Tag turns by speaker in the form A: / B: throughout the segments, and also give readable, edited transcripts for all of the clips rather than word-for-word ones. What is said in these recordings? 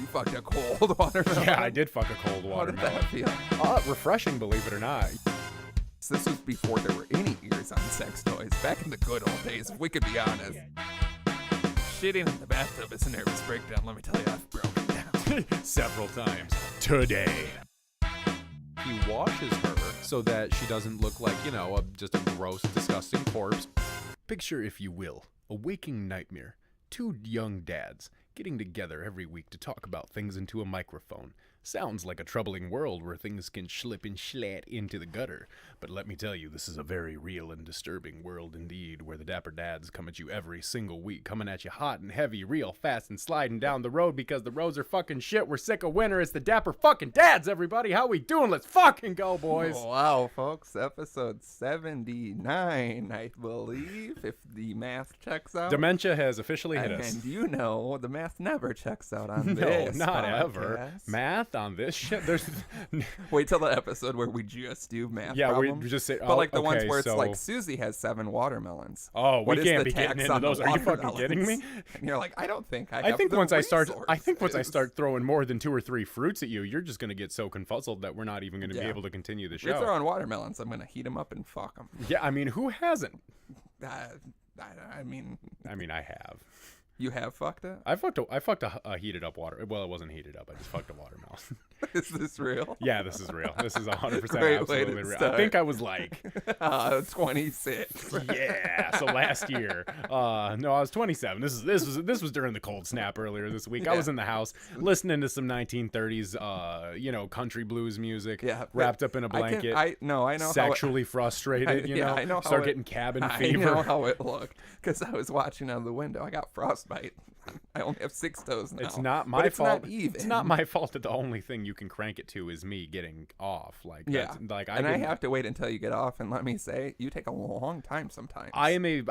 A: You fucked a cold watermelon.
B: Yeah, I did fuck a cold watermelon.
A: How did that feel?
B: Refreshing, believe it or not.
A: This was before there were any ears on sex toys. Back in the good old days, if we could be honest. Shitting in the bathtub is a nervous breakdown. Let me tell you, I've broken down.
B: Several times. Today. He washes her so that she doesn't look like, just a gross, disgusting corpse. Picture, if you will, a waking nightmare. Two young dads getting together every week to talk about things into a microphone. Sounds like a troubling world where things can slip and slat into the gutter. But let me tell you, this is a very real and disturbing world indeed, where the Dapper Dads come at you every single week, coming at you hot and heavy, real fast and sliding down the road because the roads are fucking shit. We're sick of winter. It's the Dapper fucking Dads, everybody. How we doing? Let's fucking go, boys.
A: Oh, wow, folks. Episode 79, I believe, if the math checks out.
B: Dementia has officially hit us.
A: And the math never checks out on
B: No,
A: this
B: not
A: podcast.
B: ever. Math on this shit? There's
A: Wait till the episode where we just do math problems.
B: We just say,
A: but like the ones where it's
B: so...
A: like Susie has 7 watermelons.
B: Oh,
A: what
B: we
A: is
B: can't
A: the
B: be getting
A: tax
B: into
A: on
B: those.
A: the
B: Are you fucking kidding me?
A: And you're like, I don't think I
B: I
A: have
B: think
A: the
B: once I
A: resources.
B: start throwing more than 2 or 3 fruits at you, you're just gonna get so confuzzled that we're not even gonna be able to continue the show.
A: You're throwing watermelons. I'm gonna heat them up and fuck them.
B: Yeah, I mean, who hasn't?
A: I mean,
B: I have.
A: You have fucked it?
B: I fucked a heated up water. Well, it wasn't heated up. I just fucked a watermelon.
A: Is this real?
B: Yeah, this is real. This is 100%
A: way
B: absolutely
A: to
B: real.
A: start.
B: I think I was like
A: 26.
B: Yeah, so last year. No, I was 27. This was during the cold snap earlier this week. I was in the house listening to some 1930s country blues music, wrapped up in a blanket.
A: I know
B: sexually frustrated,
A: I know how
B: start getting cabin fever.
A: I know how it looked because I was watching out of the window. I got frostbite. I only have 6 toes now.
B: It's not my fault.
A: Not even.
B: It's not my fault that the only thing you can crank it to is me getting off.
A: I have to wait until you get off. And let me say, you take a long time sometimes.
B: I am a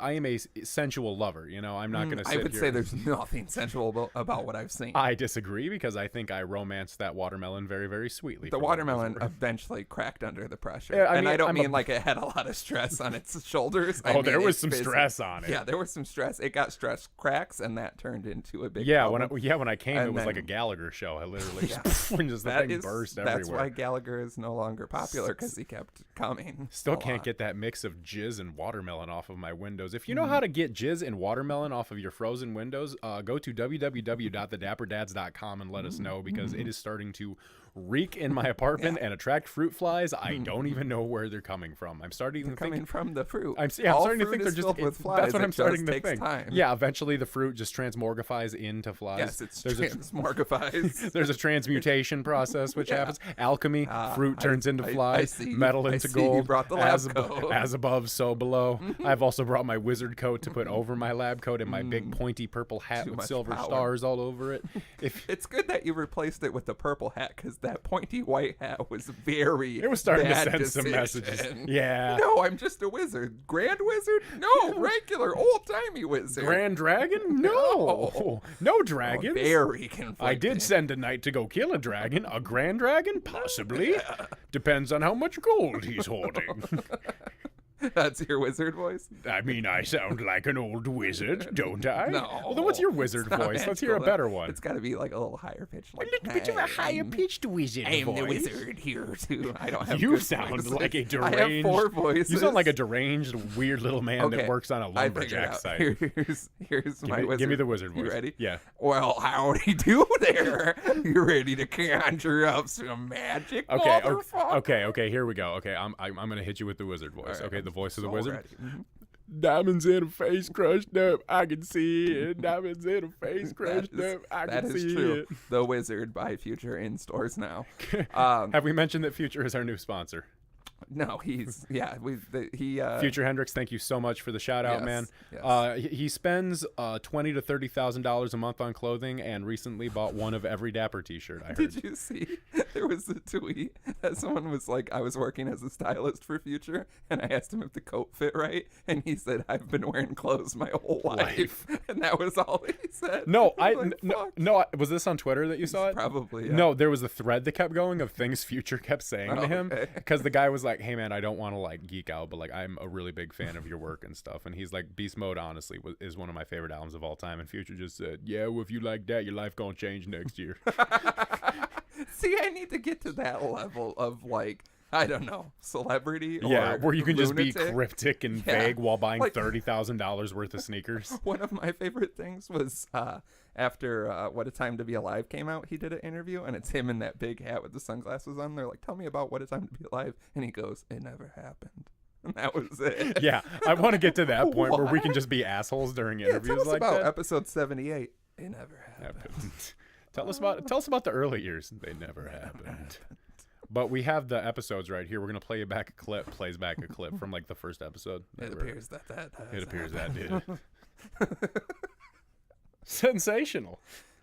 B: sensual lover. I'm not going to.
A: I would say there's nothing sensual about what I've seen.
B: I disagree because I think I romanced that watermelon very, very sweetly.
A: The watermelon eventually cracked under the pressure,
B: yeah,
A: I don't mean like it had a lot of stress on its shoulders.
B: There was some stress on it.
A: Yeah, there was some stress. It got stress cracks, and that turned into a big
B: problem. When I came,
A: and
B: it was
A: then,
B: like a Gallagher show. I literally just the thing burst everywhere.
A: That's why Gallagher is no longer popular, because he kept coming.
B: Still can't get that mix of jizz and watermelon off of my windows. If you know how to get jizz and watermelon off of your frozen windows, go to www.thedapperdads.com and let us know, because it is starting to reek in my apartment and attract fruit flies. I don't even know where they're coming from. I'm starting to think
A: coming from the fruit.
B: I'm starting to think they're just
A: with flies.
B: That's what I'm starting to think.
A: Time.
B: Yeah, eventually the fruit just transmorgifies into flies.
A: Yes, it's transmorgifies.
B: There's a transmutation process which happens. Alchemy, fruit turns into flies, metal into gold.
A: You brought the lab coat.
B: As above, so below. I've also brought my wizard coat to put over my lab coat and my big pointy purple hat with silver stars all over it.
A: It's good that you replaced it with the purple hat, because that pointy white hat was very
B: It was starting to send
A: decision.
B: some messages. Yeah.
A: No, I'm just a wizard. Grand wizard? No, regular old-timey wizard.
B: Grand dragon? No. No dragons.
A: Oh, very conflicting.
B: I did send a knight to go kill a dragon. A grand dragon? Possibly. Depends on how much gold he's hoarding.
A: That's your wizard voice?
B: I mean, I sound like an old wizard, don't I?
A: No.
B: Well, then what's your wizard voice? Let's hear a better one.
A: It's got to be like a little higher pitched. Like,
B: a little bit of a higher pitched wizard voice.
A: I'm the wizard here, too. I don't have
B: You
A: good
B: sound
A: voices.
B: like a deranged...
A: I have 4 voices.
B: You sound like a deranged, weird little man that works on a lumberjack site.
A: Here's my wizard.
B: Give me the wizard voice.
A: You ready?
B: Yeah.
A: Well, howdy do there. You ready to conjure up some magic, motherfucker?
B: Okay, here we go. Okay, I'm going to hit you with the wizard voice.
A: Right,
B: okay, the voice of the wizard.
A: Ready.
B: Diamonds in a face crushed up, I can see it. Diamonds in a face crushed up, I can see it. That is true.
A: The Wizard by Future in stores now.
B: Have we mentioned that Future is our new sponsor?
A: No, he's
B: Future Hendrix, thank you so much for the shout out, man.
A: Yes.
B: He spends $20,000 to $30,000 a month on clothing, and recently bought one of every Dapper t-shirt. I heard.
A: Did you see There was a tweet that someone was like, I was working as a stylist for Future, and I asked him if the coat fit right, and he said, I've been wearing clothes my whole life. And that was all he said.
B: No,
A: Like,
B: was this on Twitter that you saw it?
A: Probably, yeah.
B: No, there was a thread that kept going of things Future kept saying to him,
A: okay.
B: because the guy was like, hey man, I don't want to like geek out, but like I'm a really big fan of your work and stuff. And he's like, Beast Mode honestly is one of my favorite albums of all time. And Future just said, yeah, well, if you like that, your life gonna change next year.
A: See, I need to get to that level of, like, I don't know, celebrity or
B: Yeah, where you can just be
A: lunatic.
B: cryptic and vague while buying
A: like-
B: $30,000 worth of sneakers.
A: One of my favorite things was after What a Time to Be Alive came out, he did an interview, and it's him in that big hat with the sunglasses on. They're like, tell me about What a Time to Be Alive. And he goes, it never happened. And that was it.
B: Yeah, I want to get to that point where we can just be assholes during interviews
A: tell us
B: like
A: about
B: that.
A: episode 78. It never happened.
B: Tell us about the early years. They never happened. But we have the episodes right here. We're gonna play back a clip. Plays back a clip from like the first episode.
A: It appears that
B: It appears that did. Sensational.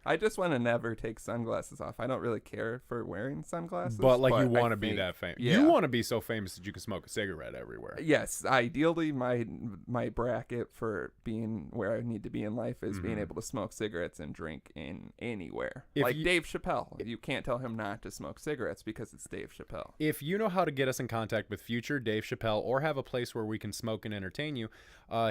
A: I just want to never take sunglasses off. I don't really care for wearing sunglasses.
B: But like you want
A: I
B: to be
A: think-
B: that famous.
A: Yeah.
B: You want to be so famous that you can smoke a cigarette everywhere.
A: Yes, ideally, my bracket for being where I need to be in life is being able to smoke cigarettes and drink in anywhere.
B: If
A: Like
B: you-
A: Dave Chappelle, you can't tell him not to smoke cigarettes because it's Dave Chappelle.
B: If you know how to get us in contact with Future, Dave Chappelle, or have a place where we can smoke and entertain you,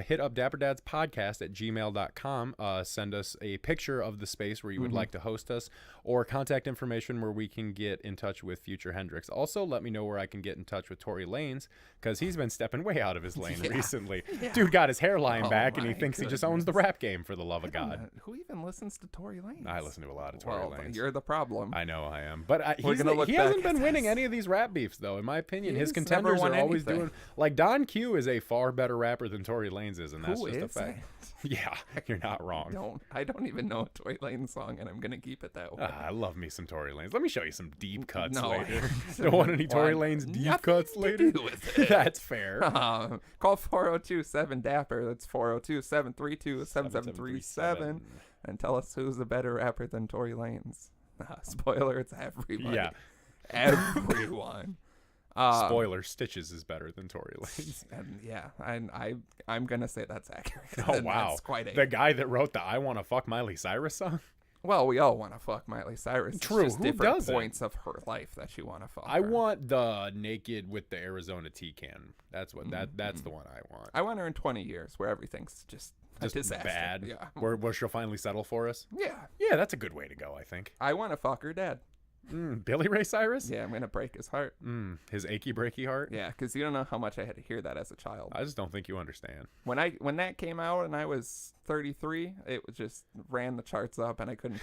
B: hit up dapperdadspodcast at gmail.com. Send us a picture of the space where you would like to host us, or contact information where we can get in touch with Future Hendrix. Also, let me know where I can get in touch with Tory Lanez, because he's been stepping way out of his lane recently. Dude got his hairline back, and he
A: my
B: thinks he just owns the rap game, for the love of
A: I don't
B: God.
A: know, who even listens to Tory Lanez?
B: I listen to a lot of Tory
A: Well,
B: Lanez.
A: you're the problem.
B: I know I am, but
A: We're gonna look
B: he hasn't
A: back
B: been
A: at
B: winning
A: this.
B: any of these rap beefs, though. In my opinion, his
A: He's never
B: contenders
A: won
B: are always
A: anything.
B: doing like Don Q is a far better rapper than Tory Lanez is, and that's
A: Who
B: just a
A: is
B: fact.
A: it?
B: Yeah, you're not wrong.
A: I don't even know a Tory Lanez song, and I'm gonna keep it that way.
B: I love me some Tory Lanez. Let me show you some deep cuts
A: No,
B: later. Don't want any Tory
A: Well,
B: Lanez deep
A: nothing
B: cuts
A: to
B: later?
A: do with it.
B: That's fair.
A: Call 402-7-DAPPER. That's 402-732-7737. And tell us who's a better rapper than Tory Lanez. Spoiler, it's everybody.
B: Yeah.
A: Everyone.
B: Spoiler, Stitches is better than Tory Lanez.
A: And yeah, I'm going to say that's accurate.
B: Oh,
A: And
B: wow.
A: That's quite
B: The guy that wrote the I Wanna Fuck Miley Cyrus song?
A: Well, we all want to fuck Miley Cyrus. It's
B: True,
A: just
B: who
A: different
B: doesn't?
A: points of her life that you want to fuck
B: I
A: her.
B: want the naked with the Arizona tea can. That's what that's the one I want.
A: I want her in 20 years where everything's just a disaster.
B: bad.
A: Yeah.
B: Where she'll finally settle for us.
A: Yeah.
B: Yeah, that's a good way to go, I think.
A: I want to fuck her dad.
B: Billy Ray Cyrus?
A: Yeah, I'm going to break his heart.
B: His achy breaky heart?
A: Yeah, because you don't know how much I had to hear that as a child.
B: I just don't think you understand.
A: When that came out and I was 33, it was just ran the charts up and I couldn't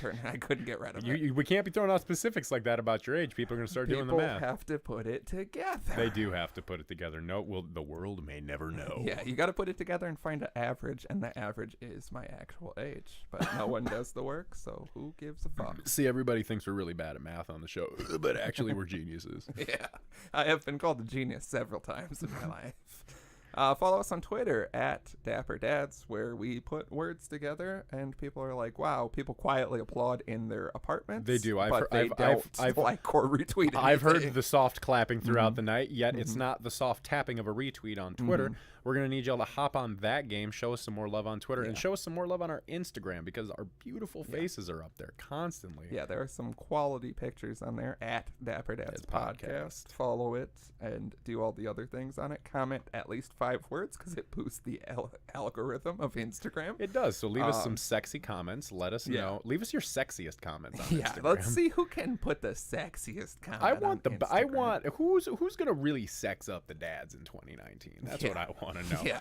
A: get rid of it.
B: We can't be throwing out specifics like that about your age. People are going to start doing the
A: People
B: math.
A: have to put it together.
B: They do have to put it together. The world may never know.
A: Yeah, you got to put it together and find an average, and the average is my actual age. But no one does the work, so who gives a fuck?
B: See, everybody thinks we're really bad at math on the show, but actually we're geniuses.
A: Yeah, I have been called a genius several times in my life. Follow us on Twitter at dapperdadads, where we put words together, and people are like, "Wow!" People quietly applaud in their apartments.
B: They do.
A: But they don't like or retweet.
B: I've heard
A: anything.
B: the soft clapping throughout the night, yet it's not the soft tapping of a retweet on Twitter. We're going to need y'all to hop on that game, show us some more love on Twitter, and show us some more love on our Instagram, because our beautiful faces are up there constantly.
A: Yeah, there are some quality pictures on there at dapperdadspodcast. Follow it and do all the other things on it. Comment at least 5 words because it boosts the algorithm of Instagram.
B: It does. So leave us some sexy comments. Let us know. Leave us your sexiest comments on Instagram.
A: Let's see who can put the sexiest comment.
B: I want
A: on Instagram.
B: who's gonna really sex up the dads in 2019. That's what I want to know.
A: Yeah,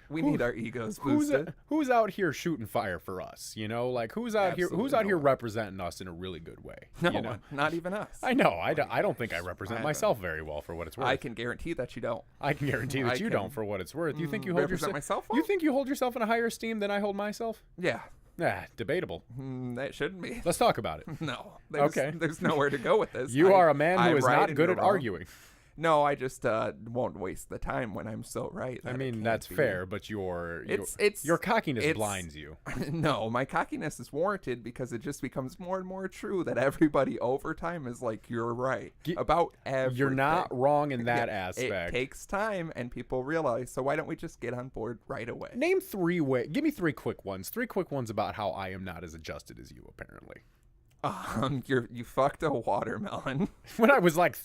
A: we need our egos boosted.
B: Who's out here shooting fire for us? You know, like who's out here representing us in a really good way?
A: No
B: you know?
A: one, not even us.
B: I know. I don't think I represent myself very well for what it's worth.
A: I can guarantee that you don't.
B: I can guarantee that you don't for what it's worth. You think you hold
A: represent
B: yourself?
A: myself well?
B: You think you hold yourself in a higher esteem than I hold myself?
A: Yeah.
B: Debatable.
A: That shouldn't be.
B: Let's talk about it.
A: No.
B: Okay.
A: There's nowhere to go with this.
B: You are a man who is
A: ride
B: not
A: in
B: good
A: your
B: at
A: wrong.
B: arguing.
A: No, I just won't waste the time when I'm so right.
B: I
A: that it
B: mean,
A: can't
B: that's
A: be.
B: fair, but your cockiness
A: it's-
B: blinds you.
A: No, my cockiness is warranted because it just becomes more and more true that everybody over time is like, you're right about everything.
B: You're not wrong in that
A: Yeah,
B: aspect.
A: It takes time, and people realize. So why don't we just get on board right away?
B: Name give me 3 quick ones. 3 quick ones about how I am not as adjusted as you, apparently.
A: You fucked a watermelon.
B: When I was like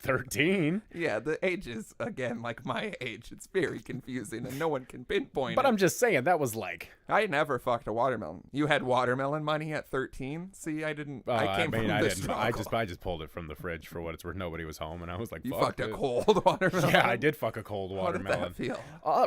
B: 13.
A: Yeah, the age is, again, like my age. It's very confusing, and no one can pinpoint
B: But
A: it.
B: I'm just saying, that was like...
A: I never fucked a watermelon. You had watermelon money at 13? See, I didn't. I came from the struggle.
B: I just pulled it from the fridge for what it's worth. Nobody was home, and I was like,
A: You
B: fuck
A: fucked
B: it.
A: a cold watermelon?
B: Yeah, I did fuck a cold
A: How did
B: watermelon.
A: that feel?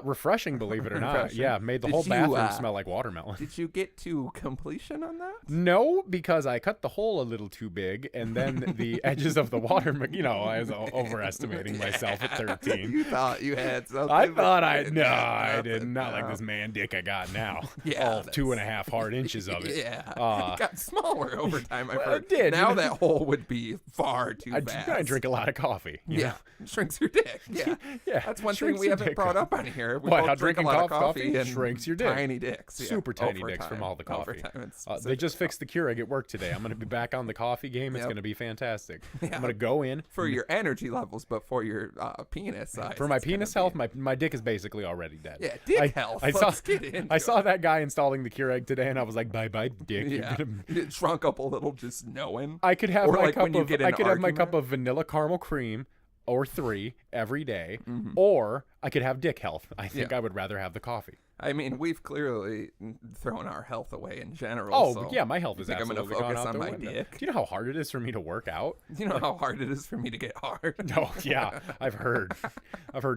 B: Refreshing, believe it or not.
A: Refreshing.
B: Yeah, made the
A: Did
B: whole
A: you,
B: bathroom smell like watermelon.
A: Did you get to completion on that?
B: No, because I cut the hole a little too big, and then the edges of the watermelon, I was overestimating myself at 13.
A: You thought you had something.
B: I thought I
A: but
B: no,
A: you had
B: I did
A: nothing.
B: not like
A: No.
B: this man dick I got now.
A: Yeah,
B: all
A: that's-
B: 2.5 hard inches of it.
A: Yeah, it got smaller over time. I've
B: Well,
A: heard.
B: it did.
A: Now that hole would be far too fast.
B: I drink a lot of coffee. you
A: Yeah,
B: know?
A: shrinks your dick. Yeah,
B: Yeah,
A: That's one thing
B: shrinks
A: we
B: your
A: haven't
B: dick.
A: brought up on here. We
B: What,
A: both
B: how
A: drink a
B: drinking
A: lot of
B: coffee
A: coffee and
B: shrinks your dick.
A: tiny dicks. Yeah,
B: Super tiny
A: over
B: dicks from
A: time.
B: all the
A: Over
B: coffee.
A: time, it's
B: They just
A: specific
B: fixed the Keurig at work today. I'm going to be back on the coffee game. It's
A: Yep.
B: going to be fantastic.
A: Yeah.
B: I'm going to go in.
A: for your energy levels, but for your penis size.
B: For my
A: it's gonna
B: penis
A: be-
B: health, my dick is basically already dead.
A: Yeah, dick health. Let's get into
B: I saw
A: it.
B: that guy installing the Keurig today, and I was like, bye dick. You're
A: Yeah,
B: gonna-
A: it shrunk up a little just knowing.
B: I could have
A: Or
B: my
A: like
B: cup
A: when you
B: of
A: get in
B: I
A: an
B: could have my cup
A: argument.
B: of vanilla caramel cream or 3 every day,
A: Mm-hmm.
B: or I could have dick health. I think
A: Yeah.
B: I would rather have the coffee.
A: I mean, we've clearly thrown our health away in general.
B: Oh,
A: so
B: yeah, my health is
A: think I'm gonna
B: absolutely gone
A: focus
B: out
A: on
B: the
A: my
B: window.
A: dick?
B: Do you know how hard it is for me to work out?
A: You know how hard it is for me to get hard.
B: No, yeah, I've heard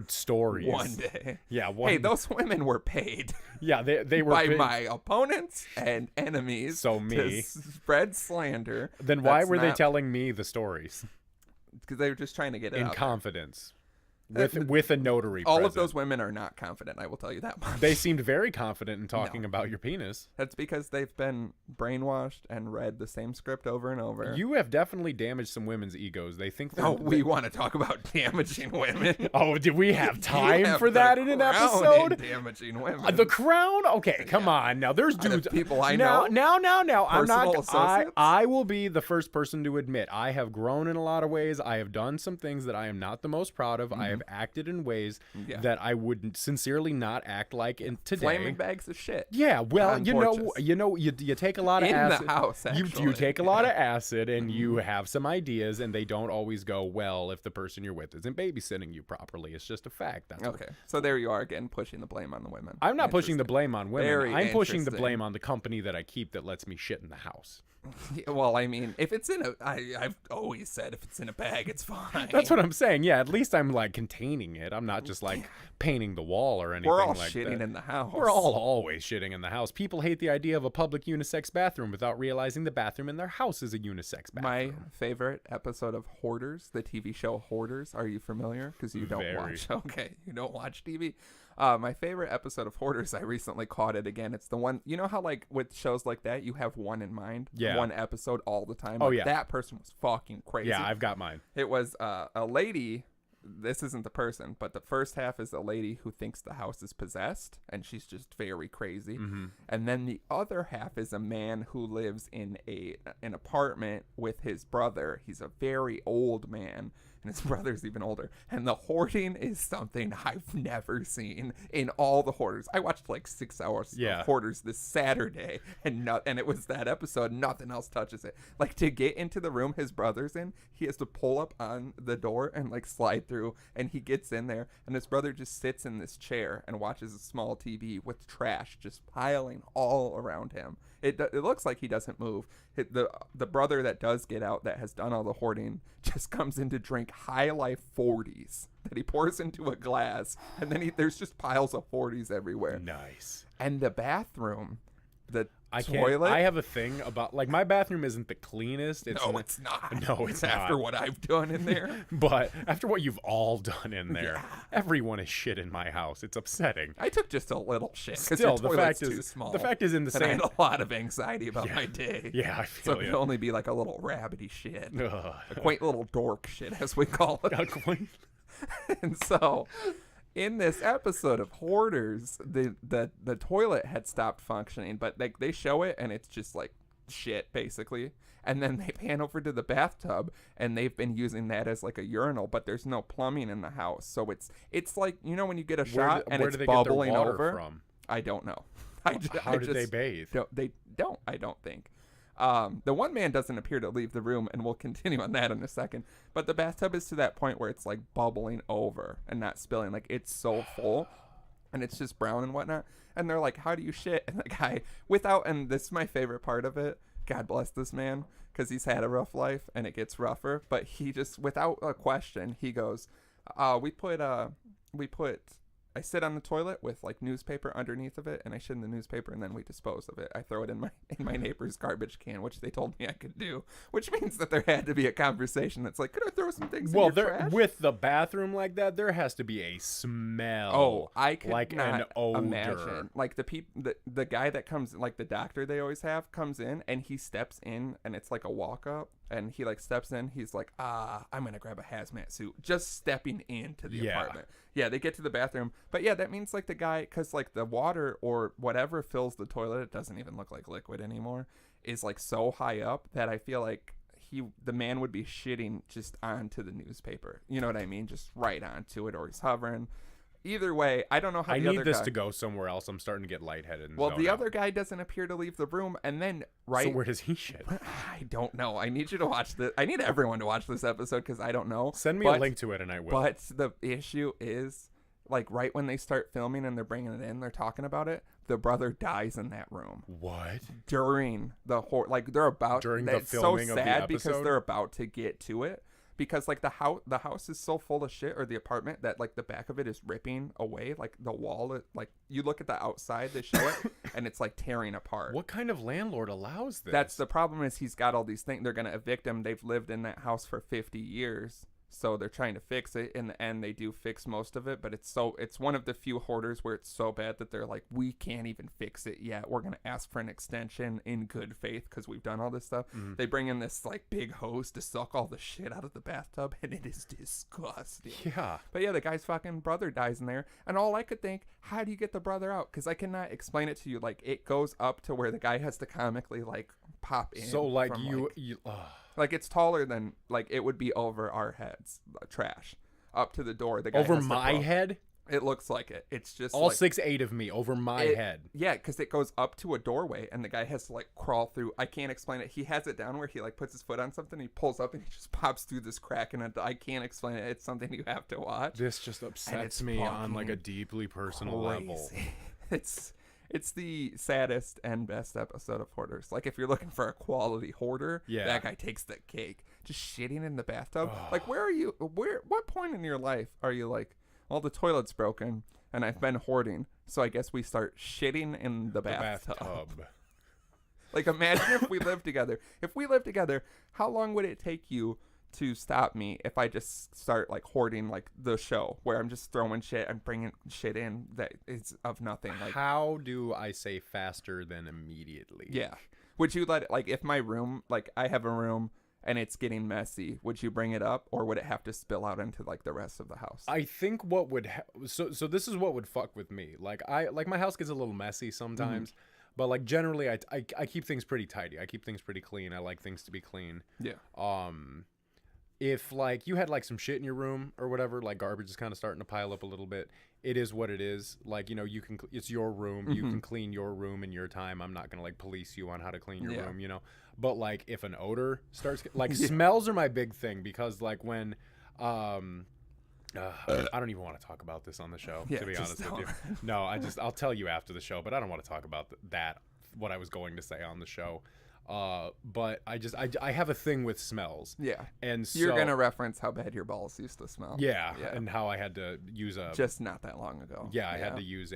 B: stories.
A: One day.
B: Yeah, one.
A: Hey, those women were paid
B: Yeah, they were
A: by
B: big-
A: my opponents and enemies.
B: So
A: to
B: me.
A: spread slander.
B: Then why
A: That's
B: were they
A: not-
B: telling me the stories
A: Because they were just trying to get it
B: in
A: out there.
B: confidence with a notary?
A: All
B: present.
A: of those women are not confident. I will tell you that much.
B: They seemed very confident in talking
A: No.
B: about your penis.
A: That's because they've been brainwashed and read the same script over and over.
B: You have definitely damaged some women's egos. They think they're...
A: Oh, we want to talk about damaging women.
B: Oh, did we have
A: You
B: time
A: have
B: for
A: the
B: that in an
A: crown
B: episode?
A: damaging women.
B: The Crown? Okay, come on. Now there's
A: The
B: dudes.
A: people I
B: now,
A: know?
B: Now. I'm not.
A: Personal associates?
B: I will be the first person to admit I have grown in a lot of ways. I have done some things that I am not the most proud of. I have acted in ways
A: Yeah.
B: that I would sincerely not act like in today.
A: Flaming bags of shit.
B: Yeah, well,
A: on
B: you
A: porches.
B: know, you take a lot of
A: In the
B: acid.
A: house,
B: You
A: actually.
B: take a lot of acid, and you have some ideas, and they don't always go well if the person you're with isn't babysitting you properly. It's just a fact. That's
A: Okay, so there you are again, pushing the blame on the women.
B: I'm not pushing the
A: Interesting.
B: blame on women.
A: Very
B: I'm pushing the
A: interesting.
B: blame on the company that I keep that lets me shit in the house.
A: Yeah, well, I mean, if it's in a, I've always said if it's in a bag, it's fine.
B: That's what I'm saying. Yeah, at least I'm like containing it. I'm not just like painting the wall or anything
A: We're all
B: like
A: shitting
B: that.
A: in the house.
B: We're all always shitting in the house. People hate the idea of a public unisex bathroom without realizing the bathroom in their house is a unisex bathroom.
A: My favorite episode of Hoarders, the TV show Hoarders. Are you familiar? Because you don't
B: Very.
A: watch. Okay, you don't watch TV. My favorite episode of Hoarders, I recently caught it again. It's the one, you know how like with shows like that, you have one in mind,
B: Yeah.
A: one episode all the time.
B: Oh,
A: Like,
B: yeah.
A: that person was fucking crazy.
B: Yeah, I've got mine.
A: It was a lady. This isn't the person, but the first half is a lady who thinks the house is possessed, and she's just very crazy. And then the other half is a man who lives in an apartment with his brother. He's a very old man, and his brother's even older. And the hoarding is something I've never seen in all the Hoarders. I watched like 6 hours
B: Yeah.
A: of Hoarders this Saturday, and it was that episode. Nothing else touches it. Like to get into the room his brother's in, he has to pull up on the door and like slide through, and he gets in there, and his brother just sits in this chair and watches a small TV with trash just piling all around him. It looks like he doesn't move. The brother that does get out, that has done all the hoarding, just comes in to drink High Life 40s that he pours into a glass, and then there's just piles of 40s everywhere.
B: Nice.
A: And the bathroom, the
B: I can't.
A: toilet.
B: I have a thing about like my bathroom isn't the cleanest.
A: It's not.
B: No, it's
A: after
B: not.
A: what I've done in there.
B: But after what you've all done in there, everyone is shit in my house. It's upsetting.
A: I took just a little shit because
B: Still,
A: your toilet's too small.
B: the fact is in the
A: and I
B: same.
A: had a lot of anxiety about my day.
B: Yeah, I feel
A: so it could only be like a little rabbity shit,
B: Ugh.
A: a quaint little dork shit, as we call it. And so, in this episode of Hoarders, the toilet had stopped functioning, but like they show it and it's just like shit basically. And then they pan over to the bathtub and they've been using that as like a urinal, but there's no plumbing in the house, so it's like, you know, when you get a shot and it's bubbling over.
B: From?
A: I don't know.
B: How did they bathe?
A: They don't. I don't think. The one man doesn't appear to leave the room, and we'll continue on that in a second. But the bathtub is to that point where it's like bubbling over and not spilling. Like it's so full, and it's just brown and whatnot. And they're like, "How do you shit?" And the guy, and this is my favorite part of it. God bless this man, because he's had a rough life and it gets rougher. But he just, without a question, he goes, I sit on the toilet with like newspaper underneath of it, and I shit in the newspaper, and then we dispose of it. I throw it in my neighbor's garbage can, which they told me I could do, which means that there had to be a conversation that's like, could I throw some things in your trash?
B: With the bathroom like that, there has to be a smell.
A: Oh, I could
B: like
A: not
B: an odor.
A: imagine. Like the guy that comes, like the doctor they always have, comes in and he steps in, and it's like a walk up. And he like steps in. He's like, I'm going to grab a hazmat suit. Just stepping into the apartment. Yeah, they get to the bathroom. But yeah, that means like the guy, because like the water or whatever fills the toilet, it doesn't even look like liquid anymore, is like so high up that I feel like the man would be shitting just onto the newspaper. You know what I mean? Just right onto it, or he's hovering. Either way, I don't know how
B: I
A: the other
B: need this
A: guy,
B: to go somewhere else. I'm starting to get lightheaded. And
A: well, the
B: zone
A: other guy doesn't appear to leave the room, and then
B: So where does he shit?
A: I don't know. I need you to watch this. I need everyone to watch this episode because I don't know.
B: Send me a link to it and I will.
A: But the issue is, like, right when they start filming and they're bringing it in, they're talking about it. The brother dies in that room.
B: What?
A: During the like they're about
B: during the filming
A: so
B: of the
A: sad
B: episode?
A: because they're about to get to it. Because like the house is so full of shit, or the apartment, that like the back of it is ripping away. Like the wall, like you look at the outside, they show it, and it's like tearing apart.
B: What kind of landlord allows this?
A: That's the problem, is he's got all these things. They're gonna evict him. They've lived in that house for 50 years. So they're trying to fix it. In the end, they do fix most of it, but it's one of the few Hoarders where it's so bad that they're like, we can't even fix it yet. We're gonna ask for an extension in good faith because we've done all this stuff. Mm-hmm. They bring in this like big hose to suck all the shit out of the bathtub, and it is disgusting.
B: Yeah.
A: But yeah, the guy's fucking brother dies in there, and all I could think, how do you get the brother out? Because I cannot explain it to you. Like it goes up to where the guy has to comically like pop in.
B: So like
A: from,
B: you.
A: Like it's taller than, like it would be over our heads, trash, up to the door. The guy
B: over
A: has to
B: my
A: crawl.
B: head?
A: It looks like it. It's just
B: all
A: like,
B: 6'8" of me over my head.
A: Yeah, because it goes up to a doorway, and the guy has to like crawl through. I can't explain it. He has it down where he like puts his foot on something, he pulls up, and he just pops through this crack, and I can't explain it. It's something you have to watch.
B: This just upsets me on like a deeply personal level.
A: It's the saddest and best episode of Hoarders. Like, if you're looking for a quality hoarder, that guy takes the cake. Just shitting in the bathtub. Like, what point in your life are you like, well, the toilet's broken, and I've been hoarding, so I guess we start shitting in the bathtub. Like, imagine if we lived together. If we lived together, how long would it take you to stop me if I just start like hoarding like the show, where I'm just throwing shit and bringing shit in that is of nothing? Like,
B: how do I say faster than immediately?
A: Yeah. Would you let it, like, if my room, like I have a room and it's getting messy, would you bring it up, or would it have to spill out into like the rest of the house?
B: I think what would so this is what would fuck with me. Like my house gets a little messy sometimes. Mm-hmm. But like generally I keep things pretty tidy. I keep things pretty clean. I like things to be clean.
A: Yeah.
B: If like you had like some shit in your room or whatever, like garbage is kind of starting to pile up a little bit, it is what it is. Like, you know, it's your room. Mm-hmm. You can clean your room in your time. I'm not going to like police you on how to clean your room, you know? But like if an odor starts, like smells are my big thing, because like when, I don't even want to talk about this on the show, to be honest with you. No, I'll tell you after the show, but I don't want to talk about what I was going to say on the show. But I have a thing with smells. Yeah. And so,
A: you're going to reference how bad your balls used to smell.
B: Yeah. And how I had to use
A: just not that long ago.
B: Yeah. I had to use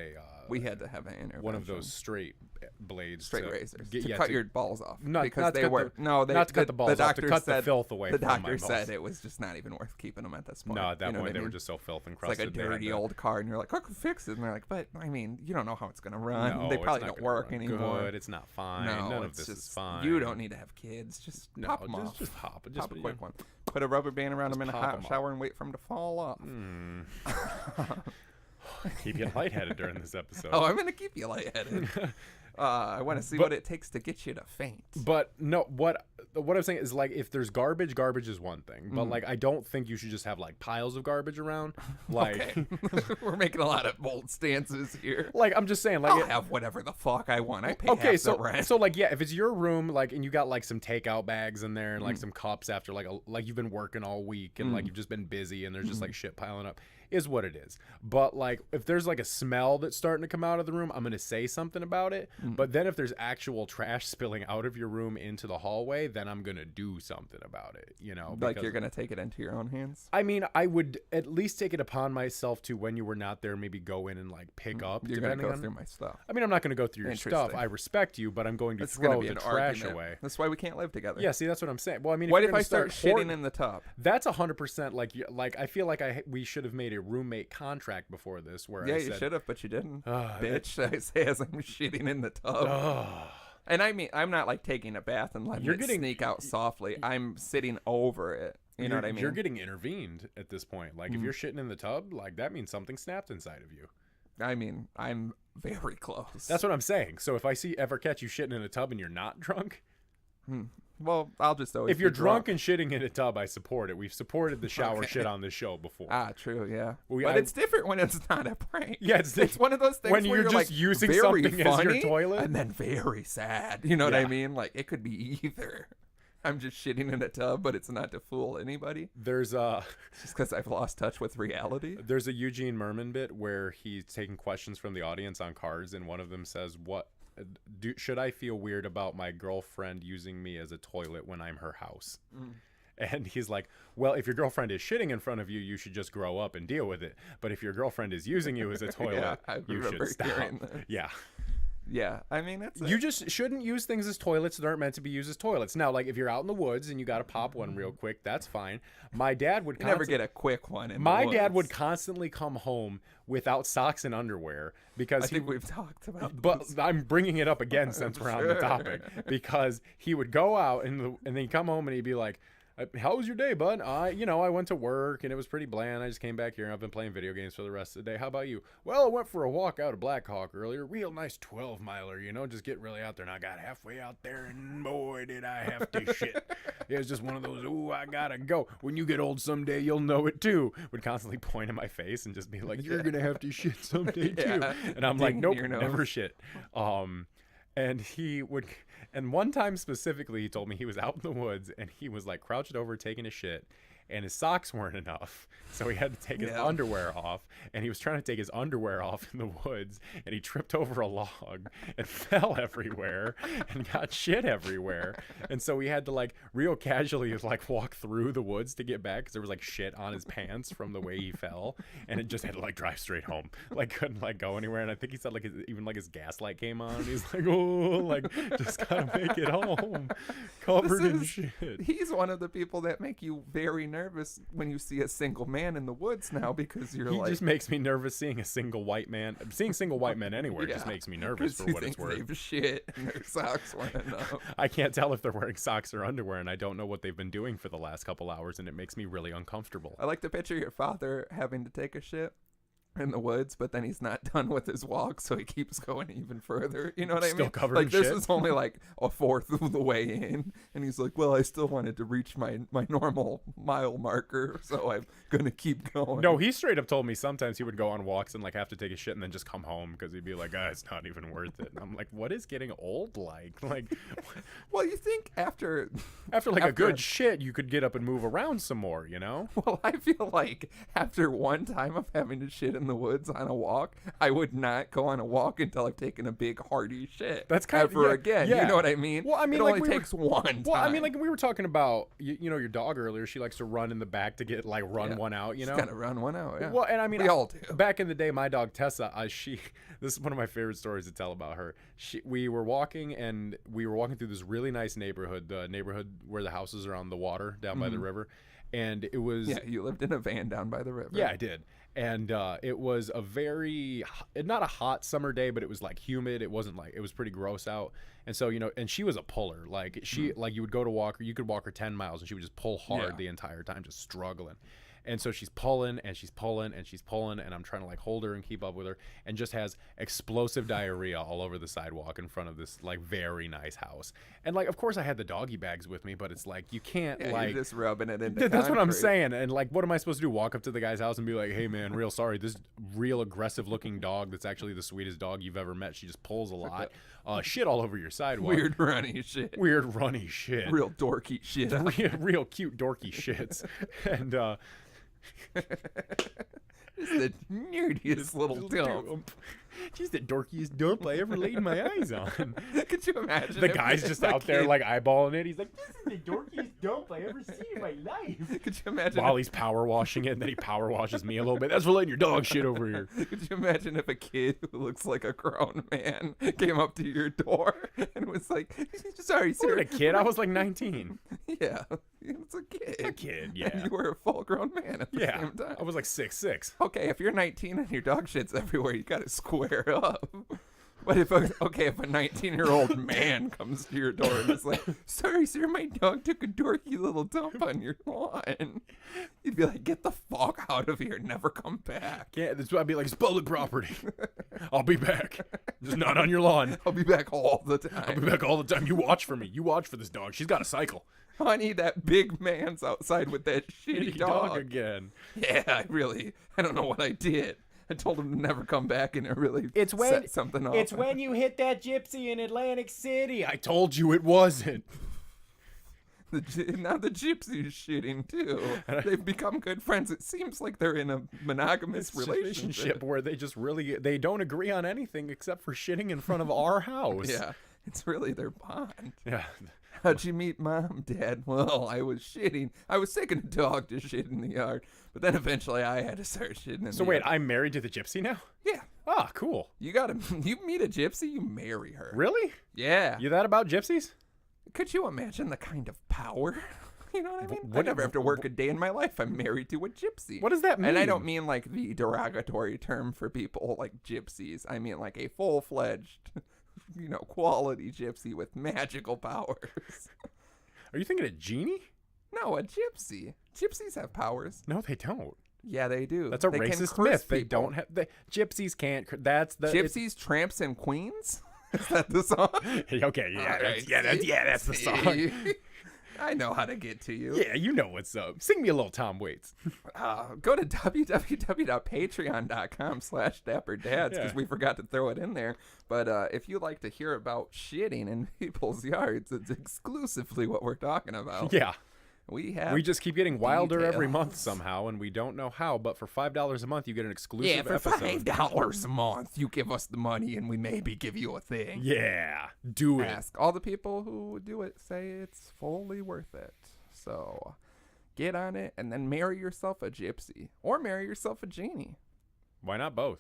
A: we had to have an intervention.
B: One of those straight blades.
A: Straight
B: to
A: razors
B: get,
A: to cut your balls off.
B: Not
A: because they
B: cut
A: were not to cut the balls
B: off, to cut
A: said,
B: the filth away.
A: The
B: from my
A: doctor
B: balls.
A: said it was just not even worth keeping them at this point.
B: No, at that
A: you know
B: point they
A: mean?
B: were just so filth
A: It's
B: encrusted.
A: like a dirty old car, and you're like, I could fix it. And they're like, but I mean, you don't know how it's gonna run.
B: No,
A: they probably
B: it's not
A: don't work
B: run
A: anymore.
B: Good. It's not fine.
A: No,
B: None of
A: it's
B: this
A: just,
B: is fine.
A: You don't need to have kids. Just pop them off.
B: Just pop. Just
A: Pop a quick one. Put a rubber band around them in a hot shower and wait for them to fall off.
B: Keep you lightheaded during this episode.
A: Oh, I'm gonna keep you lightheaded. I want to see what it takes to get you to faint.
B: But no, what I'm saying is, like, if there's garbage is one thing. But like, I don't think you should just have like piles of garbage around. Like,
A: okay. We're making a lot of bold stances here.
B: Like, I'm just saying, like,
A: I'll have whatever the fuck I want. I pay half the rent.
B: So like, yeah, if it's your room, like, and you got like some takeout bags in there and like some cups after like you've been working all week and like you've just been busy and there's just like shit piling up. Is what it is. But like, if there's like a smell that's starting to come out of the room, I'm gonna say something about it. But then if there's actual trash spilling out of your room into the hallway, then I'm gonna do something about it. You know,
A: like you're gonna take it into your own hands.
B: I mean, I would at least take it upon myself to, when you were not there, maybe go in and like pick up.
A: You're gonna go through my stuff.
B: I mean, I'm not gonna go through your stuff. I respect you, but I'm going to throw the trash away.
A: That's why we can't live together.
B: Yeah, see, that's what I'm saying. Well, I mean,
A: what if I start shitting in the tub?
B: That's 100% like I feel like we should have made a roommate contract before this, where I said,
A: you should have, but you didn't. Bitch, I say as I'm shitting in the tub. And I mean, I'm not like taking a bath and letting it sneak out softly. I'm sitting over it. You know what I mean?
B: You're getting intervened at this point. Like, if you're shitting in the tub, like, that means something snapped inside of you.
A: I mean, I'm very close.
B: That's what I'm saying. So if I ever catch you shitting in a tub and you're not drunk,
A: well, I'll just always.
B: If you're drunk and shitting in a tub, I support it. We've supported the shower shit on this show before.
A: True, yeah. But it's different when it's not a prank.
B: Yeah,
A: it's one of those things
B: when
A: where
B: you're just
A: like
B: using
A: very
B: something
A: funny
B: as your toilet,
A: and then very sad. You know what I mean? Like, it could be either. I'm just shitting in a tub, but it's not to fool anybody.
B: There's
A: just because I've lost touch with reality.
B: There's a Eugene Merman bit where he's taking questions from the audience on cards, and one of them says, should I feel weird about my girlfriend using me as a toilet when I'm her house? And he's like, well, if your girlfriend is shitting in front of you, you should just grow up and deal with it. But if your girlfriend is using you as a toilet, you should stop. Yeah.
A: Yeah, I mean,
B: you just shouldn't use things as toilets that aren't meant to be used as toilets. Now, like, if you're out in the woods and you got to pop one real quick, that's fine. My dad would
A: never get a quick one.
B: My dad would constantly come home without socks and underwear because
A: I think we've talked about.
B: But I'm bringing it up again since we're on the topic, because he would go out and then he'd come home and he'd be like, how was your day, bud? I went to work and it was pretty bland. I just came back here and I've been playing video games for the rest of the day. How about you? Well, I went for a walk out of Black Hawk earlier. Real nice 12-miler, just get really out there. And I got halfway out there and boy, did I have to shit. It was just one of those, ooh, I gotta go. When you get old someday, you'll know it too. Would constantly point in my face and just be like, you're going to have to shit someday too. And I'm like, nope, never shit. And he would, and one time specifically, he told me he was out in the woods and he was like crouched over taking a shit and his socks weren't enough. So he had to take his underwear off, and he was trying to take his underwear off in the woods, and he tripped over a log and fell everywhere and got shit everywhere. And so he had to like real casually like walk through the woods to get back because there was like shit on his pants from the way he fell, and it just had to like drive straight home. Like couldn't like go anywhere. And I think he said like even like his gas light came on and he's like, oh, like just gotta make it home covered in shit.
A: He's one of the people that make you very nervous when you see a single man in the woods now, because he
B: just makes me nervous seeing a single white man. Seeing single white men anywhere just makes me nervous for what it's worth.
A: They've shit and their socks weren't enough.
B: I can't tell if they're wearing socks or underwear, and I don't know what they've been doing for the last couple hours, and it makes me really uncomfortable.
A: I like to picture your father having to take a shit in the woods, but then he's not done with his walk, so he keeps going even further. You know what I mean?
B: Still covered
A: like
B: in
A: this
B: shit.
A: is only like a fourth of the way in, and he's like, well, I still wanted to reach my normal mile marker, so I'm gonna keep going.
B: No, he straight up told me sometimes he would go on walks and like have to take a shit and then just come home because he'd be like, it's not even worth it. And I'm like, what is getting old like?
A: Well, you think after
B: a good shit you could get up and move around some more, you know?
A: Well, I feel like after one time of having to shit in in the woods on a walk, I would not go on a walk until I've taken a big hearty shit.
B: That's kind of
A: again.
B: Yeah.
A: You know what I mean?
B: Well, I mean,
A: it
B: like
A: only takes one time.
B: Well, I mean, like we were talking about, you know, your dog earlier. She likes to run in the back to get like run one out. You know,
A: gotta run one out. Yeah.
B: Well, and I mean,
A: we all do.
B: Back in the day, my dog Tessa, this is one of my favorite stories to tell about her. We were walking through this really nice neighborhood, the neighborhood where the houses are on the water down by the river. And it was...
A: Yeah, you lived in a van down by the river.
B: Yeah, I did. And it was a very... Not a hot summer day, but it was like humid. It wasn't like... It was pretty gross out. And so, you know... And she was a puller. Like, like you would go to walk her... You could walk her 10 miles and she would just pull hard the entire time, just struggling. And so she's pulling and she's pulling and she's pulling, and I'm trying to like hold her and keep up with her, and just has explosive diarrhea all over the sidewalk in front of this like very nice house. And like, of course I had the doggy bags with me, but it's like, you can't like...
A: You're just rubbing it into
B: That's what I'm
A: concrete.
B: saying. And like, what am I supposed to do? Walk up to the guy's house and be like, hey man, real sorry, this real aggressive looking dog that's actually the sweetest dog you've ever met, she just pulls a lot. Shit all over your sidewalk.
A: Weird runny shit.
B: Weird runny shit.
A: Real dorky shit.
B: Real cute dorky shits. And
A: It's the nerdiest little dump.
B: She's the dorkiest dump I ever laid my eyes on.
A: Could you imagine?
B: The
A: if
B: guy's
A: it's
B: just
A: a
B: out there
A: kid?
B: like eyeballing it. He's like, this is the dorkiest dump I ever seen in my life.
A: Could you imagine?
B: While he's power washing it, and then he power washes me a little bit. That's for letting your dog shit over here.
A: Could you imagine if a kid who looks like a grown man came up to your door and was like, "Sorry,
B: I
A: sir."
B: wasn't a kid. I was like 19.
A: Yeah, it's a kid.
B: A kid, yeah.
A: And you were a full-grown man at the
B: Yeah,
A: same time.
B: I was like 6'6".
A: Okay, if you're 19 and your dog shit's everywhere, you gotta square up. But if a 19-year-old man comes to your door and is like, "Sorry, sir, my dog took a dorky little dump on your lawn," you'd be like, "Get the fuck out of here, never come back."
B: Yeah, that's why I'd be like, it's public property. I'll be back. Just not on your lawn.
A: I'll be back all the
B: I'll be
A: time.
B: back all the time. You watch for me. You watch for this dog. She's got a cycle.
A: Honey, that big man's outside with that shitty dog.
B: again.
A: Yeah, I don't know what I did. I told him to never come back, and it really set something off.
B: It's when you hit that gypsy in Atlantic City. I told you it wasn't.
A: Now the gypsy's shitting too. They've become good friends. It seems like they're in a monogamous relationship.
B: Where they just they don't agree on anything except for shitting in front of our house.
A: Yeah, it's really their bond.
B: Yeah.
A: How'd you meet Mom, Dad? Well, I was shitting. I was taking a dog to shit in the yard, but then eventually I had to start shitting in
B: So
A: the
B: wait,
A: yard.
B: I'm married to the gypsy now?
A: Yeah.
B: Ah, cool.
A: You meet a gypsy, you marry her.
B: Really?
A: Yeah.
B: You that about gypsies?
A: Could you imagine the kind of power? You know what I mean? I
B: What-
A: never have to work a day in my life. I'm married to a gypsy.
B: What does that mean?
A: And I don't mean like the derogatory term for people like gypsies. I mean like a full-fledged, quality gypsy with magical powers.
B: Are you thinking a genie?
A: No, a gypsy. Gypsies have powers.
B: No, they don't.
A: Yeah, they do.
B: That's a
A: They can
B: racist
A: curse
B: myth. They
A: people.
B: don't have gypsies can't. That's the
A: Gypsies, Tramps, and Queens? Is that the song?
B: Okay, yeah,
A: All right,
B: that's the
A: see?
B: song.
A: I know how to get to you.
B: Yeah, you know what's up. Sing me a little Tom Waits.
A: Go to www.patreon.com/dapperdads because
B: Yeah.
A: we forgot to throw it in there. But if you like to hear about shitting in people's yards, it's exclusively what we're talking about.
B: Yeah.
A: We
B: just keep getting wilder every month
A: details.
B: somehow, and we don't know how. But for $5 a month, you get an exclusive
A: Yeah, for
B: episode.
A: $5 a month, you give us the money and we maybe give you a thing.
B: Yeah, do it.
A: Ask all the people who do it, say it's fully worth it. So get on it and then marry yourself a gypsy or marry yourself a genie.
B: Why not both?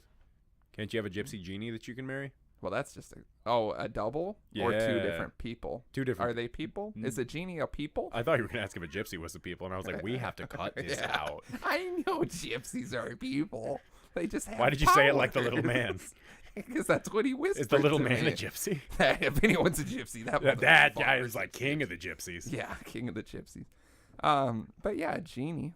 B: Can't you have a gypsy genie that you can marry?
A: Well, that's just a double or two
B: Yeah.
A: different people.
B: Two different.
A: Are they people? Is a genie a people?
B: I thought you were gonna ask if a gypsy was the people, and I was like, we have to cut this
A: Yeah.
B: out.
A: I know gypsies are people. They just have
B: Why did you say it like the little man?
A: Because that's what he whispered.
B: Is the little
A: to
B: man
A: me.
B: a gypsy?
A: If anyone's a gypsy, that
B: That guy
A: motherfucker
B: is like king of the gypsies.
A: Yeah, king of the gypsies. But yeah, genie.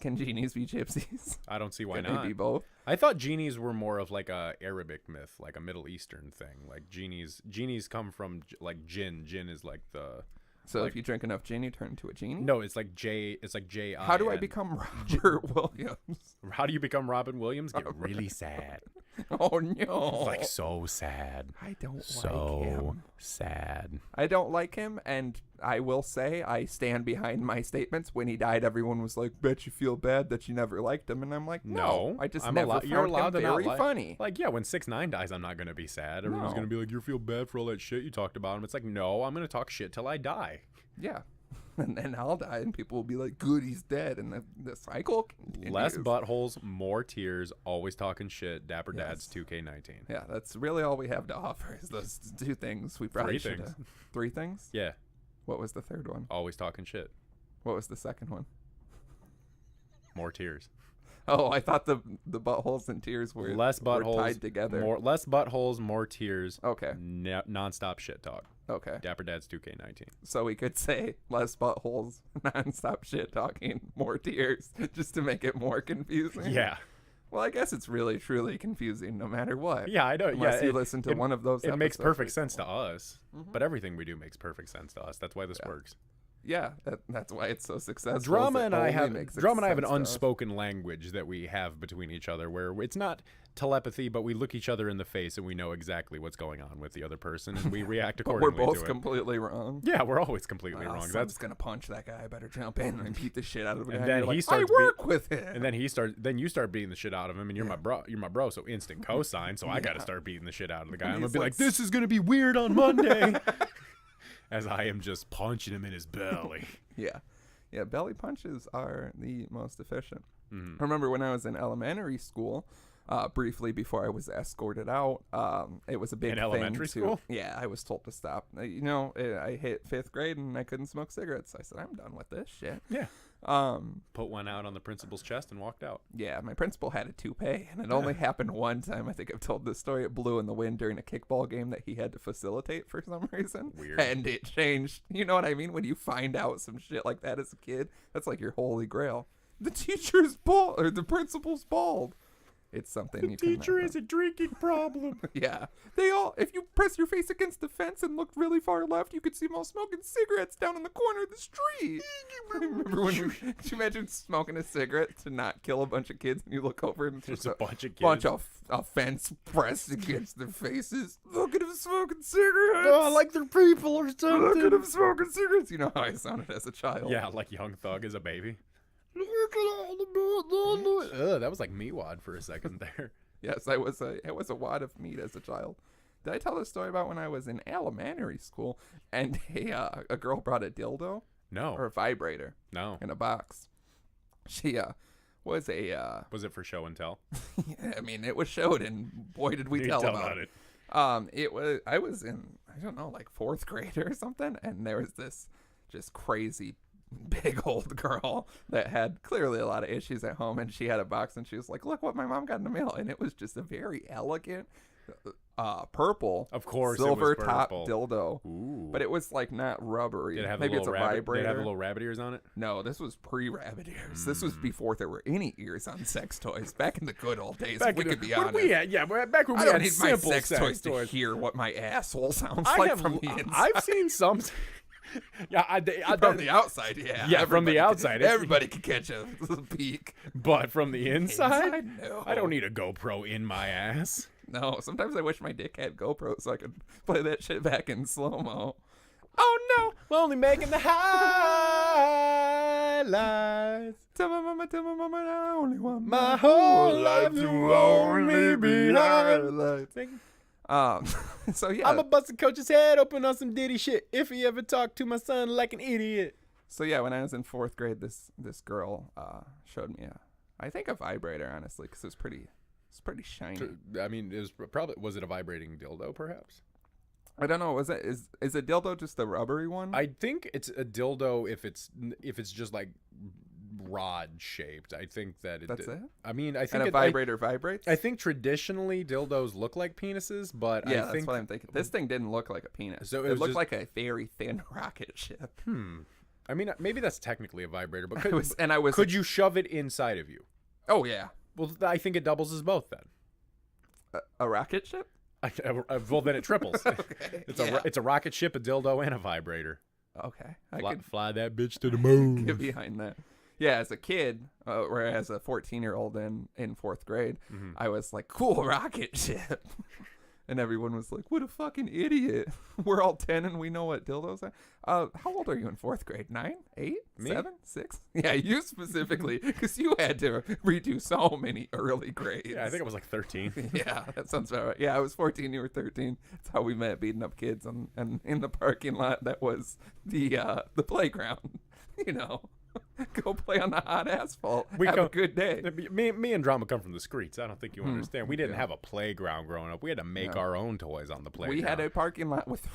A: Can genies be gypsies?
B: I don't see why
A: Can
B: not.
A: they be both?
B: I thought genies were more of like a Arabic myth, like a Middle Eastern thing. Like genies come from like jinn. Jinn is like the.
A: So
B: like,
A: if you drink enough gin, you turn into a genie?
B: No, it's like J. It's like J-I-N.
A: How do I become Robert Williams?
B: How do you become Robin Williams? Get really sad.
A: Oh no!
B: It's like so sad.
A: I don't like
B: So
A: him.
B: sad.
A: I don't like him, and I will say I stand behind my statements. When he died, everyone was like, "Bet you feel bad that you never liked him," and I'm like, "No, I just never found
B: you're allowed
A: him
B: to not
A: very
B: like.
A: funny."
B: Like, yeah, when 6ix9ine dies, I'm not gonna be sad. Everyone's
A: No.
B: gonna be like, "You feel bad for all that shit you talked about him." It's like, no, I'm gonna talk shit till I die.
A: Yeah, and then I'll die, and people will be like, "Good, he's dead," and the cycle continues.
B: Less buttholes, more tears. Always talking shit. Dapper Dad's 2K19.
A: Yeah, that's really all we have to offer is those two things. We probably should have. 3 things?
B: Yeah,
A: What was the third one?
B: always talking shit.
A: What was the second one?
B: More tears.
A: Oh, I thought the buttholes and tears were
B: Less buttholes,
A: tied together.
B: Less buttholes, more tears.
A: Okay.
B: Non-stop shit talk.
A: Okay.
B: Dapper Dad's 2K19.
A: So we could say less buttholes, nonstop shit talking, more tears, just to make it more confusing.
B: Yeah.
A: Well, I guess it's really truly confusing no matter what.
B: Yeah, I know.
A: Unless
B: yeah,
A: you listen to one of those
B: It makes
A: episodes
B: perfect sense to
A: recently.
B: us. But everything we do makes perfect sense to us. That's why this works.
A: Yeah, that's why it's so successful.
B: Drama and I have
A: makes
B: an
A: sense to us.
B: unspoken language that we have between each other where it's not telepathy, but we look each other in the face and we know exactly what's going on with the other person and we react
A: But
B: accordingly
A: we're both
B: to it.
A: completely wrong.
B: Yeah, we're always completely wrong.
A: That's gonna punch that guy. I better jump in and beat the shit out of him.
B: And then he
A: I
B: starts
A: work with him.
B: And then you start beating the shit out of him, and you're my bro, so instant cosign. So I got to start beating the shit out of the guy. I'm gonna be like, this is gonna be weird on Monday, as I am just punching him in his belly.
A: Yeah, belly punches are the most efficient.
B: Mm-hmm.
A: I remember when I was in elementary school, briefly before I was escorted out, it was a big
B: In
A: thing
B: elementary school?
A: Yeah, I was told to stop. I hit 5th grade and I couldn't smoke cigarettes. I said, I'm done with this shit.
B: Yeah. Put one out on the principal's chest and walked out.
A: Yeah, my principal had a toupee, and it only happened one time. I think I've told this story. It blew in the wind during a kickball game that he had to facilitate for some reason.
B: Weird.
A: And it changed. You know what I mean? When you find out some shit like that as a kid, that's like your holy grail. The teacher's bald, or the principal's bald. It's something you can
B: Teacher has a drinking problem.
A: Yeah. If you press your face against the fence and look really far left, you could see them all smoking cigarettes down in the corner of the street. Remember when could you imagine smoking a cigarette to not kill a bunch of kids and you look over and
B: There's a bunch of kids.
A: bunch of a fence pressed against their faces. Look at them smoking cigarettes.
B: Oh, like they're people or something.
A: Look at them smoking cigarettes. You know how I sounded as a child.
B: Yeah, like Young Thug as a baby. That was like meatwad for a second there.
A: Yes, I was a wad of meat as a child. Did I tell this story about when I was in elementary school and a girl brought a dildo
B: No.
A: or a vibrator
B: No.
A: in a box? She was a
B: Was it for show and tell?
A: I mean, it was showed, and boy did we tell about it. I was in, I don't know, like 4th grade or something, and there was this just crazy big old girl that had clearly a lot of issues at home, and she had a box and she was like, look what my mom got in the mail, and it was just a very elegant purple,
B: Of course,
A: silver
B: it was
A: top
B: purple.
A: dildo.
B: Ooh.
A: But it was like not rubbery.
B: Did it have
A: Maybe
B: a
A: it's
B: little
A: a
B: rabbit?
A: vibrator.
B: Did it have little rabbit ears on it?
A: No, this was pre-rabbit ears. This was before there were any ears on sex toys. Back in the good old days, if we could be honest.
B: Back when
A: I
B: we
A: don't
B: had
A: need my
B: simple
A: sex toys to
B: toys.
A: hear what my asshole sounds like from the inside.
B: I've seen some. Yeah,
A: From the outside, yeah.
B: Yeah, from the outside.
A: Everybody could catch a peek.
B: But from the inside,
A: no.
B: I don't need a GoPro in my ass.
A: No, sometimes I wish my dick had GoPro so I could play that shit back in slow-mo. Oh, no.
B: We're only making the highlights.
A: Tell my mama, I only want
B: My whole life to only be highlights.
A: So yeah.
B: I'ma bust a coach's head open on some Diddy shit if he ever talked to my son like an idiot.
A: So yeah, when I was in 4th grade, this girl showed me I think a vibrator, honestly, because it's pretty shiny.
B: I mean, was it a vibrating dildo, perhaps?
A: I don't know. Is a dildo just the rubbery one?
B: I think it's a dildo if it's just like rod shaped. I think that
A: That's it?
B: I mean, I think
A: And a vibrator vibrates?
B: I think traditionally dildos look like penises, but
A: yeah,
B: I think
A: that's what I'm thinking. This thing didn't look like a penis.
B: So
A: it
B: was
A: looked
B: just-
A: like a very thin rocket ship.
B: I mean, maybe that's technically a vibrator, but
A: Could
B: you shove it inside of you?
A: Oh yeah,
B: Well, I think it doubles as both then.
A: a rocket ship.
B: Well, then it triples.
A: Okay.
B: It's a rocket ship, a dildo, and a vibrator.
A: Okay, I could
B: Fly that bitch to the moon.
A: get behind that. Yeah, as a kid, or as a 14-year-old in 4th grade,
B: Mm-hmm.
A: I was like, cool rocket ship. And everyone was like, what a fucking idiot. We're all 10 and we know what dildos are. How old are you in 4th grade? 9? 8?
B: Me?
A: 7? 6? Yeah, you specifically, because you had to redo so many early grades.
B: Yeah, I think I was like 13.
A: Yeah, that sounds about right. Yeah, I was 14, you were 13. That's how we met, beating up kids and in the parking lot that was the playground. You know, go play on the hot asphalt. Have a good day.
B: Me and Drama come from the streets. I don't think you understand. We didn't
A: Yeah.
B: have a playground growing up. We had to make our own toys on the playground.
A: We had a parking lot with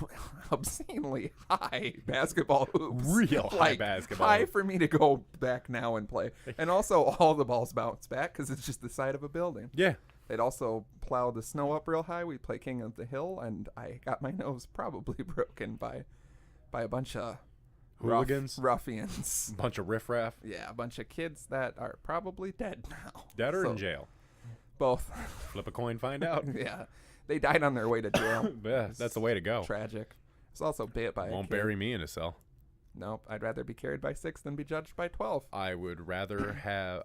A: obscenely high basketball hoops.
B: Real high basketball
A: High
B: hoops.
A: for me to go back now and play. And also all the balls bounce back because it's just the side of a building.
B: Yeah.
A: They'd also plow the snow up real high. We'd play King of the Hill, and I got my nose probably broken by a bunch of
B: Hooligans.
A: ruffians.
B: Bunch of riffraff.
A: Yeah, a bunch of kids that are probably dead now.
B: Dead or
A: So,
B: in jail.
A: Both.
B: Flip a coin, find out.
A: Yeah. They died on their way to jail.
B: Yeah, that's the way to go.
A: Tragic. It's also bit by
B: Won't
A: a kid.
B: bury me in a cell.
A: Nope, I'd rather be carried by 6 than be judged by 12.
B: I would rather have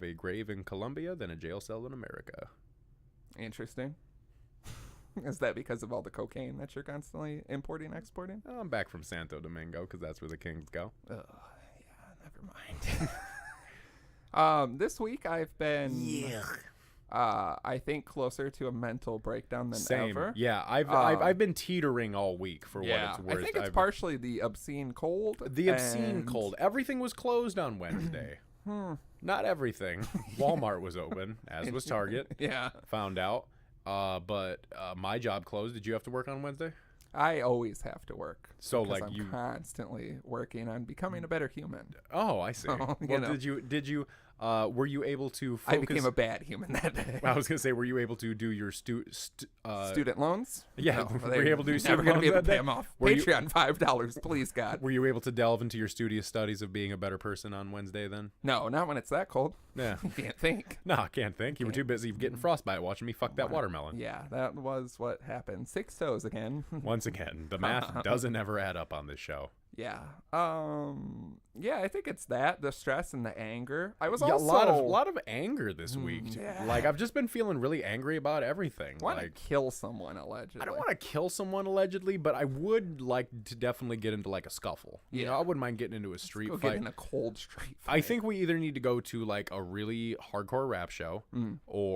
B: a grave in Colombia than a jail cell in America.
A: Interesting. Is that because of all the cocaine that you're constantly importing, exporting?
B: I'm back from Santo Domingo because that's where the kings go.
A: Yeah, never mind. This week I've been, I think, closer to a mental breakdown than
B: Same.
A: ever.
B: Yeah, I've been teetering all week for what it's worth.
A: I think it's partially the obscene cold.
B: The obscene
A: and-
B: cold. Everything was closed on Wednesday. Not everything. Walmart was open, as was Target.
A: Yeah.
B: Found out. But my job closed. Did you have to work on Wednesday?
A: I always have to work.
B: So,
A: because
B: like,
A: I'm
B: you-
A: constantly working on becoming a better human.
B: Oh, I see.
A: So, you
B: Well,
A: know.
B: did you were you able to focus?
A: I became a bad human that day.
B: I was gonna say, were you able to do your
A: Student loans?
B: Yeah,
A: No,
B: were
A: they're
B: you able to do
A: never
B: student
A: going to be
B: loans
A: able to
B: that
A: pay
B: day?
A: them off.
B: Were you-
A: Patreon, $5, please, God.
B: Were you able to delve into your studious studies of being a better person on Wednesday then?
A: No, not when it's that cold.
B: Yeah.
A: You can't think.
B: No, I can't think. You were too busy getting frostbite watching me fuck that watermelon.
A: Yeah, that was what happened. 6 toes again.
B: Once again, the math doesn't ever add up on this show.
A: Yeah. Yeah, I think it's that, the stress and the anger. I was
B: Yeah,
A: also
B: a lot of anger this week.
A: yeah.
B: Like, I've just been feeling really angry about everything.
A: want to
B: Like,
A: kill someone allegedly.
B: I don't want to kill someone allegedly, but I would like to definitely get into like a scuffle. You know, I wouldn't mind getting into a street
A: Go
B: fight.
A: get in a cold street fight.
B: I think we either need to go to like a really hardcore rap show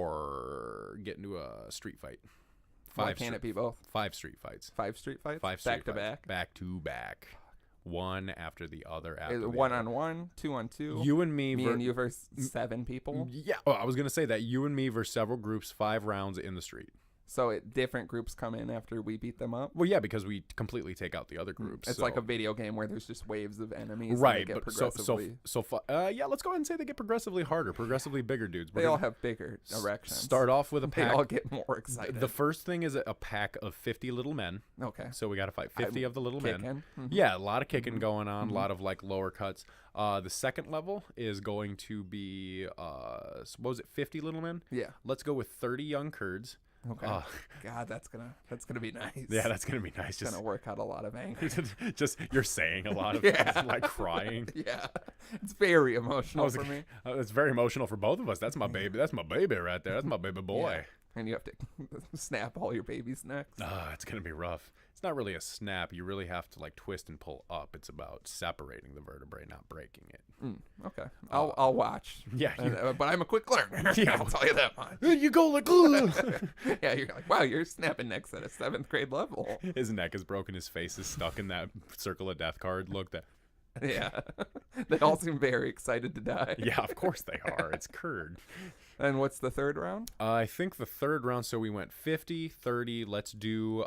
B: or get into a street fight.
A: Why can't it be both?
B: 5 street fights.
A: 5 street fights?
B: 5 street
A: back to
B: fights.
A: back?
B: Back to back. One after the other.
A: Is
B: After
A: it
B: the
A: 1
B: other.
A: on 1, 2 on 2?
B: You and me.
A: Me and you versus 7 people?
B: Yeah, I was gonna say that you and me versus several groups, 5 rounds in the street.
A: So different groups come in after we beat them up?
B: Well, yeah, because we completely take out the other groups.
A: It's
B: so-
A: like a video game where there's just waves of enemies. And
B: right,
A: they get
B: but so
A: progressively.
B: yeah, let's go ahead and say they get progressively harder, progressively bigger dudes. We're
A: They all
B: gonna
A: have bigger erections.
B: start off with a
A: They
B: pack.
A: all get more excited.
B: The first thing is a pack of 50 little men.
A: Okay.
B: So we got to fight 50 of the little men.
A: Kicking. Mhm.
B: Yeah, a lot of kicking going on, a lot of like lower cuts. The second level is going to be what was it, 50 little men?
A: Yeah.
B: Let's go with 30 young Kurds.
A: Okay.
B: Uh,
A: God, that's gonna be nice.
B: Yeah, that's gonna be nice.
A: It's gonna work out a lot of anger.
B: just you're saying a lot of
A: Yeah.
B: like crying.
A: Yeah, it's very emotional for me.
B: It's very emotional for both of us. That's my baby. That's my baby right there. That's my baby boy.
A: Yeah. And you have to snap all your baby's necks.
B: It's gonna be rough. It's not really a snap. You really have to like twist and pull up. It's about separating the vertebrae, not breaking it.
A: Okay, I'll watch.
B: Yeah,
A: but I'm a quick learner.
B: Yeah.
A: I'll tell you that much.
B: You go like,
A: Yeah, you're like, wow, you're snapping necks at a 7th grade level.
B: his neck is broken. His face is stuck in that circle of death card. Look, that.
A: Yeah, they all seem very excited to die.
B: Yeah, of course they are. It's Kurd.
A: And what's the 3rd round?
B: I think the 3rd round, so we went 50, 30. Let's do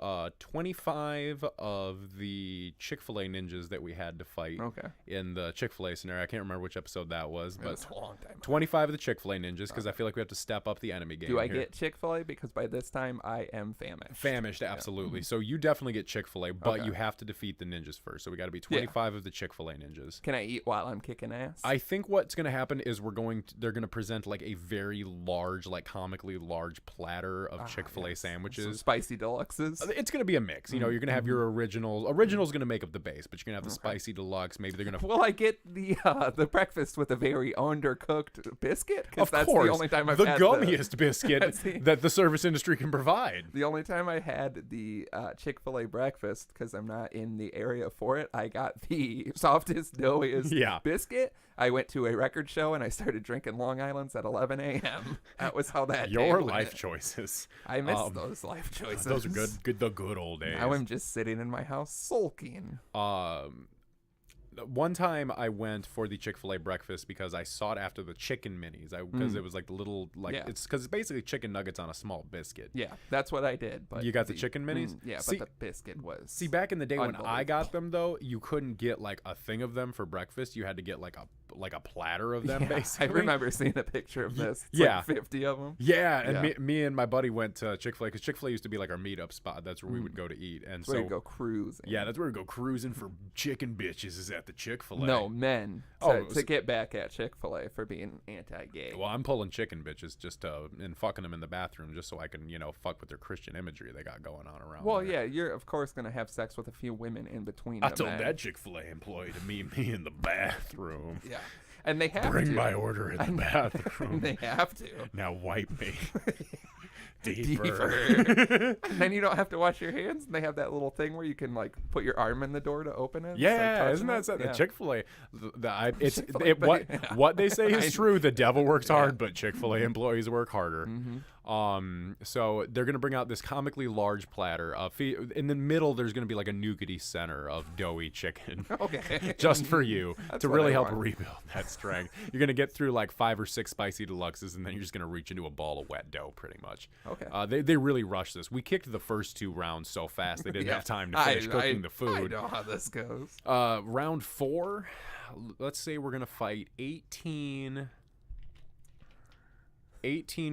B: 25 of the Chick-fil-A ninjas that we had to fight
A: Okay.
B: in the Chick-fil-A scenario. I can't remember which episode that was,
A: It
B: but
A: was a long time.
B: 25 of the Chick-fil-A ninjas because I feel like we have to step up the enemy game.
A: Do I
B: here.
A: get Chick-fil-A? Because by this time I am famished.
B: Famished, absolutely. So you definitely get Chick-fil-A, but
A: Okay.
B: you have to defeat the ninjas first. So we got to be 25 of the Chick-fil-A ninjas.
A: Can I eat while I'm kicking ass?
B: I think what's going to happen is they're going to present like a very very large, like comically large platter of Chick-fil-A sandwiches.
A: Some spicy deluxes.
B: It's going to be a mix. You know, you're going to have your originals. Original's going to make up the base, but you're going to have the spicy deluxe. Maybe they're going to...
A: Will I get the breakfast with a very undercooked biscuit?
B: Of
A: that's
B: course.
A: The only time I've
B: the
A: had
B: gummiest biscuit that the service industry can provide.
A: The only time I had the Chick-fil-A breakfast, because I'm not in the area for it, I got the softest, doughiest biscuit. I went to a record show and I started drinking Long Island's at 11 a.m. That was how that
B: Your
A: day
B: life
A: went.
B: Choices.
A: I miss those life choices.
B: Those are the good old days.
A: Now I'm just sitting in my house sulking.
B: One time I went for the Chick-fil-A breakfast because I sought after the chicken minis because it was like the little it's because it's basically chicken nuggets on a small biscuit.
A: Yeah, that's what I did. But
B: you got the chicken minis?
A: But the biscuit was
B: back in the day when I got them though, you couldn't get like a thing of them for breakfast. You had to get like a platter of them. Basically,
A: I remember seeing a picture of this. It's like 50 of them.
B: Yeah, and me and my buddy went to Chick-fil-A because Chick-fil-A used to be like our meetup spot. That's where we would go to eat, and
A: that's where we go cruising.
B: Yeah, that's where we go cruising for chicken bitches. Is at the Chick-fil-A.
A: No, men. To get back at Chick-fil-A for being anti-gay.
B: Well, I'm pulling chicken bitches and fucking them in the bathroom just so I can, fuck with their Christian imagery they got going on around.
A: Well,
B: there.
A: yeah, you're of course gonna have sex with a few women in between.
B: I told that Chick-fil-A employee to meet me in the bathroom.
A: Yeah. And they have
B: Bring
A: to.
B: my order in the bathroom.
A: They have to.
B: Now wipe me.
A: Deeper. And then you don't have to wash your hands. And they have that little thing where you can like put your arm in the door to open it.
B: Yeah, isn't that the Chick-fil-A? What they say is true. The devil works hard, but Chick-fil-A employees work harder. So they're gonna bring out this comically large platter. In the middle, there's gonna be like a nougaty center of doughy chicken.
A: Okay.
B: Just for you to really help rebuild that strength. You're gonna get through like 5 or 6 spicy deluxes, and then you're just gonna reach into a ball of wet dough, pretty much.
A: Okay.
B: They really rushed this. We kicked the first 2 rounds so fast they didn't have time to finish cooking the food.
A: I know how this goes.
B: Round 4, let's say we're gonna fight 18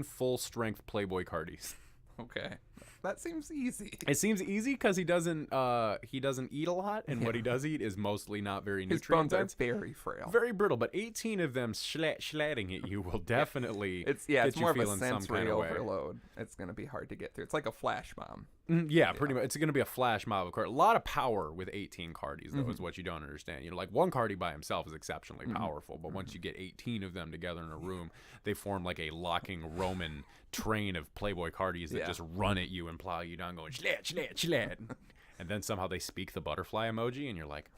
B: full strength Playboy Cardies.
A: Okay. That seems easy.
B: It seems easy because he doesn't eat a lot, and what he does eat is mostly not very nutrient dense.
A: His bones are very frail,
B: very brittle. But 18 of them slatting at you will definitely
A: it's more of a sensory overload. It's gonna be hard to get through. It's like a flash bomb.
B: Pretty much. It's gonna be a flash mob of cards. A lot of power with 18 cardies, though, is what you don't understand. Like one cardie by himself is exceptionally powerful, but once you get 18 of them together in a room, they form like a locking Roman train of Playboy cardies that just run at you and plow you down, going slat. And then somehow they speak the butterfly emoji, and you're like,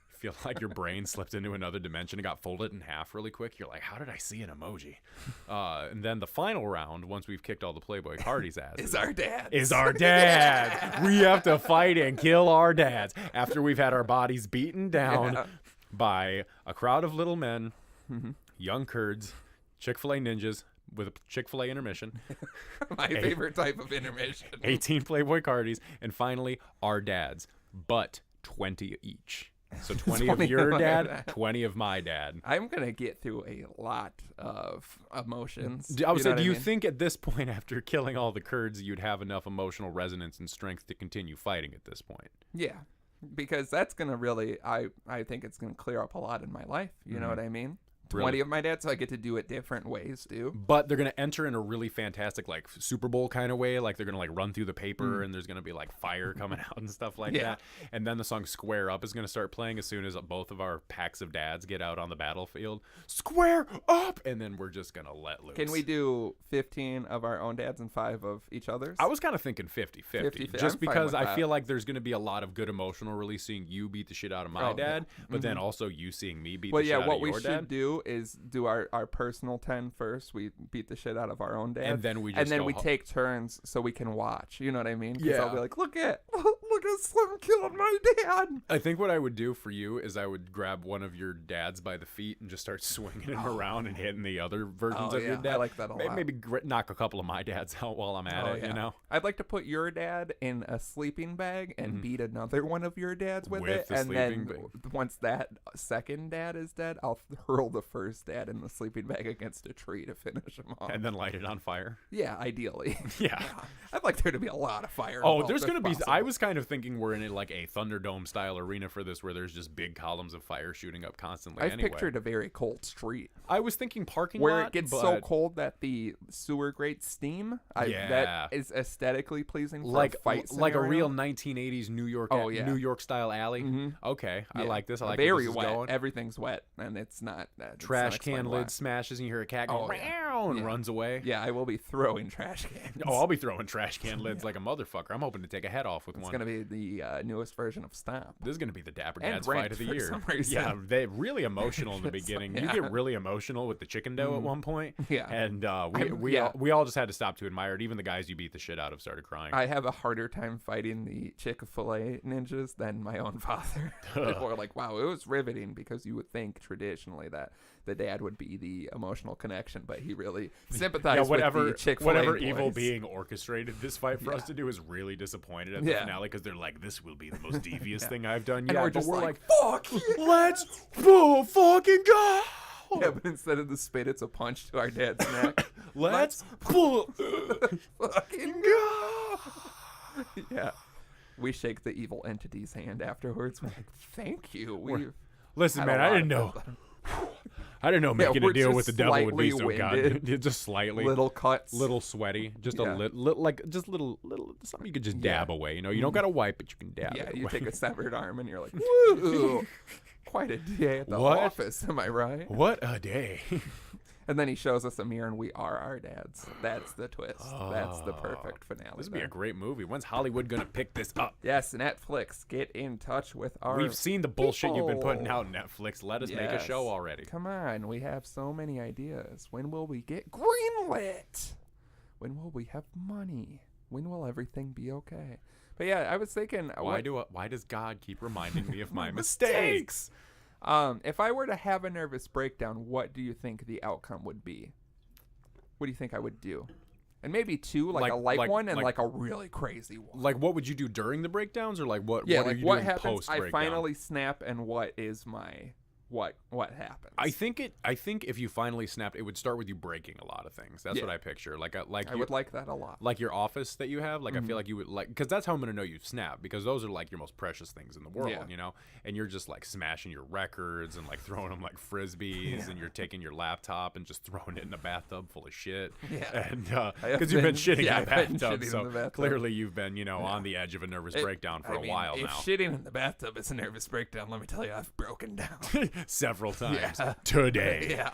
B: feel like your brain slipped into another dimension and got folded in half really quick. You're like, how did I see an emoji? And then the final round, once we've kicked all the Playboy cardies' asses, is our dad. We have to fight and kill our dads after we've had our bodies beaten down by a crowd of little men, young Kurds, Chick-fil-A ninjas, with a Chick-fil-A intermission.
A: My favorite type of intermission.
B: 18 Playboy cardies, and finally, our dads. But 20 each. So 20 of your dad, 20 of my dad.
A: I'm going to get through a lot of emotions.
B: I would say, do you think at this point, after killing all the Kurds, you'd have enough emotional resonance and strength to continue fighting at this point?
A: Yeah, because that's going to really, I think it's going to clear up a lot in my life. You know what I mean? 20 of my dads, so I get to do it different ways too.
B: But they're gonna enter in a really fantastic like Super Bowl kind of way. Like they're gonna like run through the paper and there's gonna be like fire coming out and stuff like that. And then the song Square Up is gonna start playing as soon as both of our packs of dads get out on the battlefield. Square up, and then we're just gonna let loose.
A: Can we do 15 of our own dads and 5 of each other's?
B: I was kind of thinking 50-50. Just because I feel like there's gonna be a lot of good emotional release seeing you beat the shit out of my dad, but then also you seeing me beat the shit out of your dad.
A: What we should do is do our personal 10 first. We beat the shit out of our own dad,
B: and then we
A: take turns so we can watch. You know what I mean? Because I'll be like, look at Slim killing my dad.
B: I think what I would do for you is I would grab one of your dads by the feet and just start swinging him around and hitting the other versions of your dad.
A: I like that a lot.
B: Maybe knock a couple of my dads out while I'm at it. You know,
A: I'd like to put your dad in a sleeping bag and beat another one of your dads with it, and then once that second dad is dead, I'll hurl the first dad in the sleeping bag against a tree to finish him off.
B: And then light it on fire.
A: Yeah, ideally.
B: Yeah.
A: I'd like there to be a lot of fire.
B: Oh,
A: involved
B: there's
A: if
B: going to be...
A: possible.
B: I was kind of thinking we're in like a Thunderdome-style arena for this where there's just big columns of fire shooting up constantly
A: I've
B: anyway.
A: pictured a very cold street.
B: I was thinking parking
A: where
B: lot,
A: it gets
B: but
A: so cold that the sewer grates steam.
B: Yeah.
A: That is aesthetically pleasing for
B: like
A: a fight
B: like a
A: scenario.
B: real 1980s New York New York style alley. Okay, I
A: Yeah.
B: like this. I like where
A: very
B: this is
A: wet.
B: going.
A: Everything's wet, and it's not
B: Trash can lid smashes, and you hear a cat go meow and runs away.
A: Yeah, I will be throwing trash cans.
B: Oh, I'll be throwing trash can lids like a motherfucker. I'm hoping to take a head off with
A: It's
B: one.
A: gonna be the newest version of Stomp.
B: This is gonna be the Dapper
A: And
B: Dad's fight
A: ranked
B: of the
A: for
B: year.
A: some reason.
B: Yeah, they're really emotional in the beginning. You get really emotional with the chicken dough at one point.
A: Yeah.
B: And we all just had to stop to admire it. Even the guys you beat the shit out of started crying.
A: I have a harder time fighting the Chick-fil-A ninjas than my own father. People are like, wow, it was riveting, because you would think traditionally that the dad would be the emotional connection, but he really sympathized with the Chick-fil-A
B: whatever
A: boys.
B: evil being orchestrated this fight for us to do is really disappointed at the finale, because they're like, this will be the most devious thing I've done yet.
A: And we're
B: But
A: just
B: we're
A: like,
B: fuck, let's fucking go.
A: Yeah, but instead of the spit, it's a punch to our dad's neck.
B: Let's
A: fucking go. Yeah. We shake the evil entity's hand afterwards. We're like, thank you.
B: Listen, man, I didn't know. I didn't know making a
A: we're
B: deal
A: just
B: with the devil would be so
A: slightly
B: good. Just slightly.
A: Little cuts.
B: Little sweaty. Just a little something you could just dab away. You know, you don't got to wipe, but you can dab
A: Yeah,
B: it
A: you
B: away.
A: take a severed arm and you're like, woo. Quite a day at the
B: What?
A: office, am I right?
B: What a day.
A: And then he shows us a mirror and we are our dads. That's the twist. That's the perfect finale.
B: This would be a great movie. When's Hollywood going to pick this up?
A: Yes, Netflix, get in touch with our
B: We've seen the bullshit you've been putting
A: people.
B: out, Netflix. Let us make a
A: Yes.
B: show already.
A: Come on, we have so many ideas. When will we get greenlit? When will we have money? When will everything be okay? But yeah, I was thinking,
B: Why does God keep reminding me of my mistakes?
A: If I were to have a nervous breakdown, what do you think the outcome would be? What do you think I would do? And maybe two, like a light one and like a really crazy one.
B: Like, what would you do during the breakdowns, or like what?
A: Yeah,
B: what
A: like
B: are you
A: what
B: doing
A: happens?
B: post
A: I
B: breakdown?
A: finally snap, and what is my what happens?
B: I think if you finally snapped, it would start with you breaking a lot of things. That's what I picture.
A: I would like that a lot.
B: Like your office that you have. Like I feel like you would like, because that's how I'm gonna know you've snapped, because those are like your most precious things in the world, you know. And you're just like smashing your records and like throwing them like frisbees, and you're taking your laptop and just throwing it in a bathtub full of shit.
A: Yeah,
B: and because you've been shitting in the bathtub,
A: shitting
B: so
A: in the bathtub.
B: clearly you've been on the edge of a nervous breakdown for a while
A: if
B: now.
A: shitting in the bathtub is a nervous breakdown, let me tell you, I've broken down
B: Several times
A: Yeah.
B: today.
A: Yeah.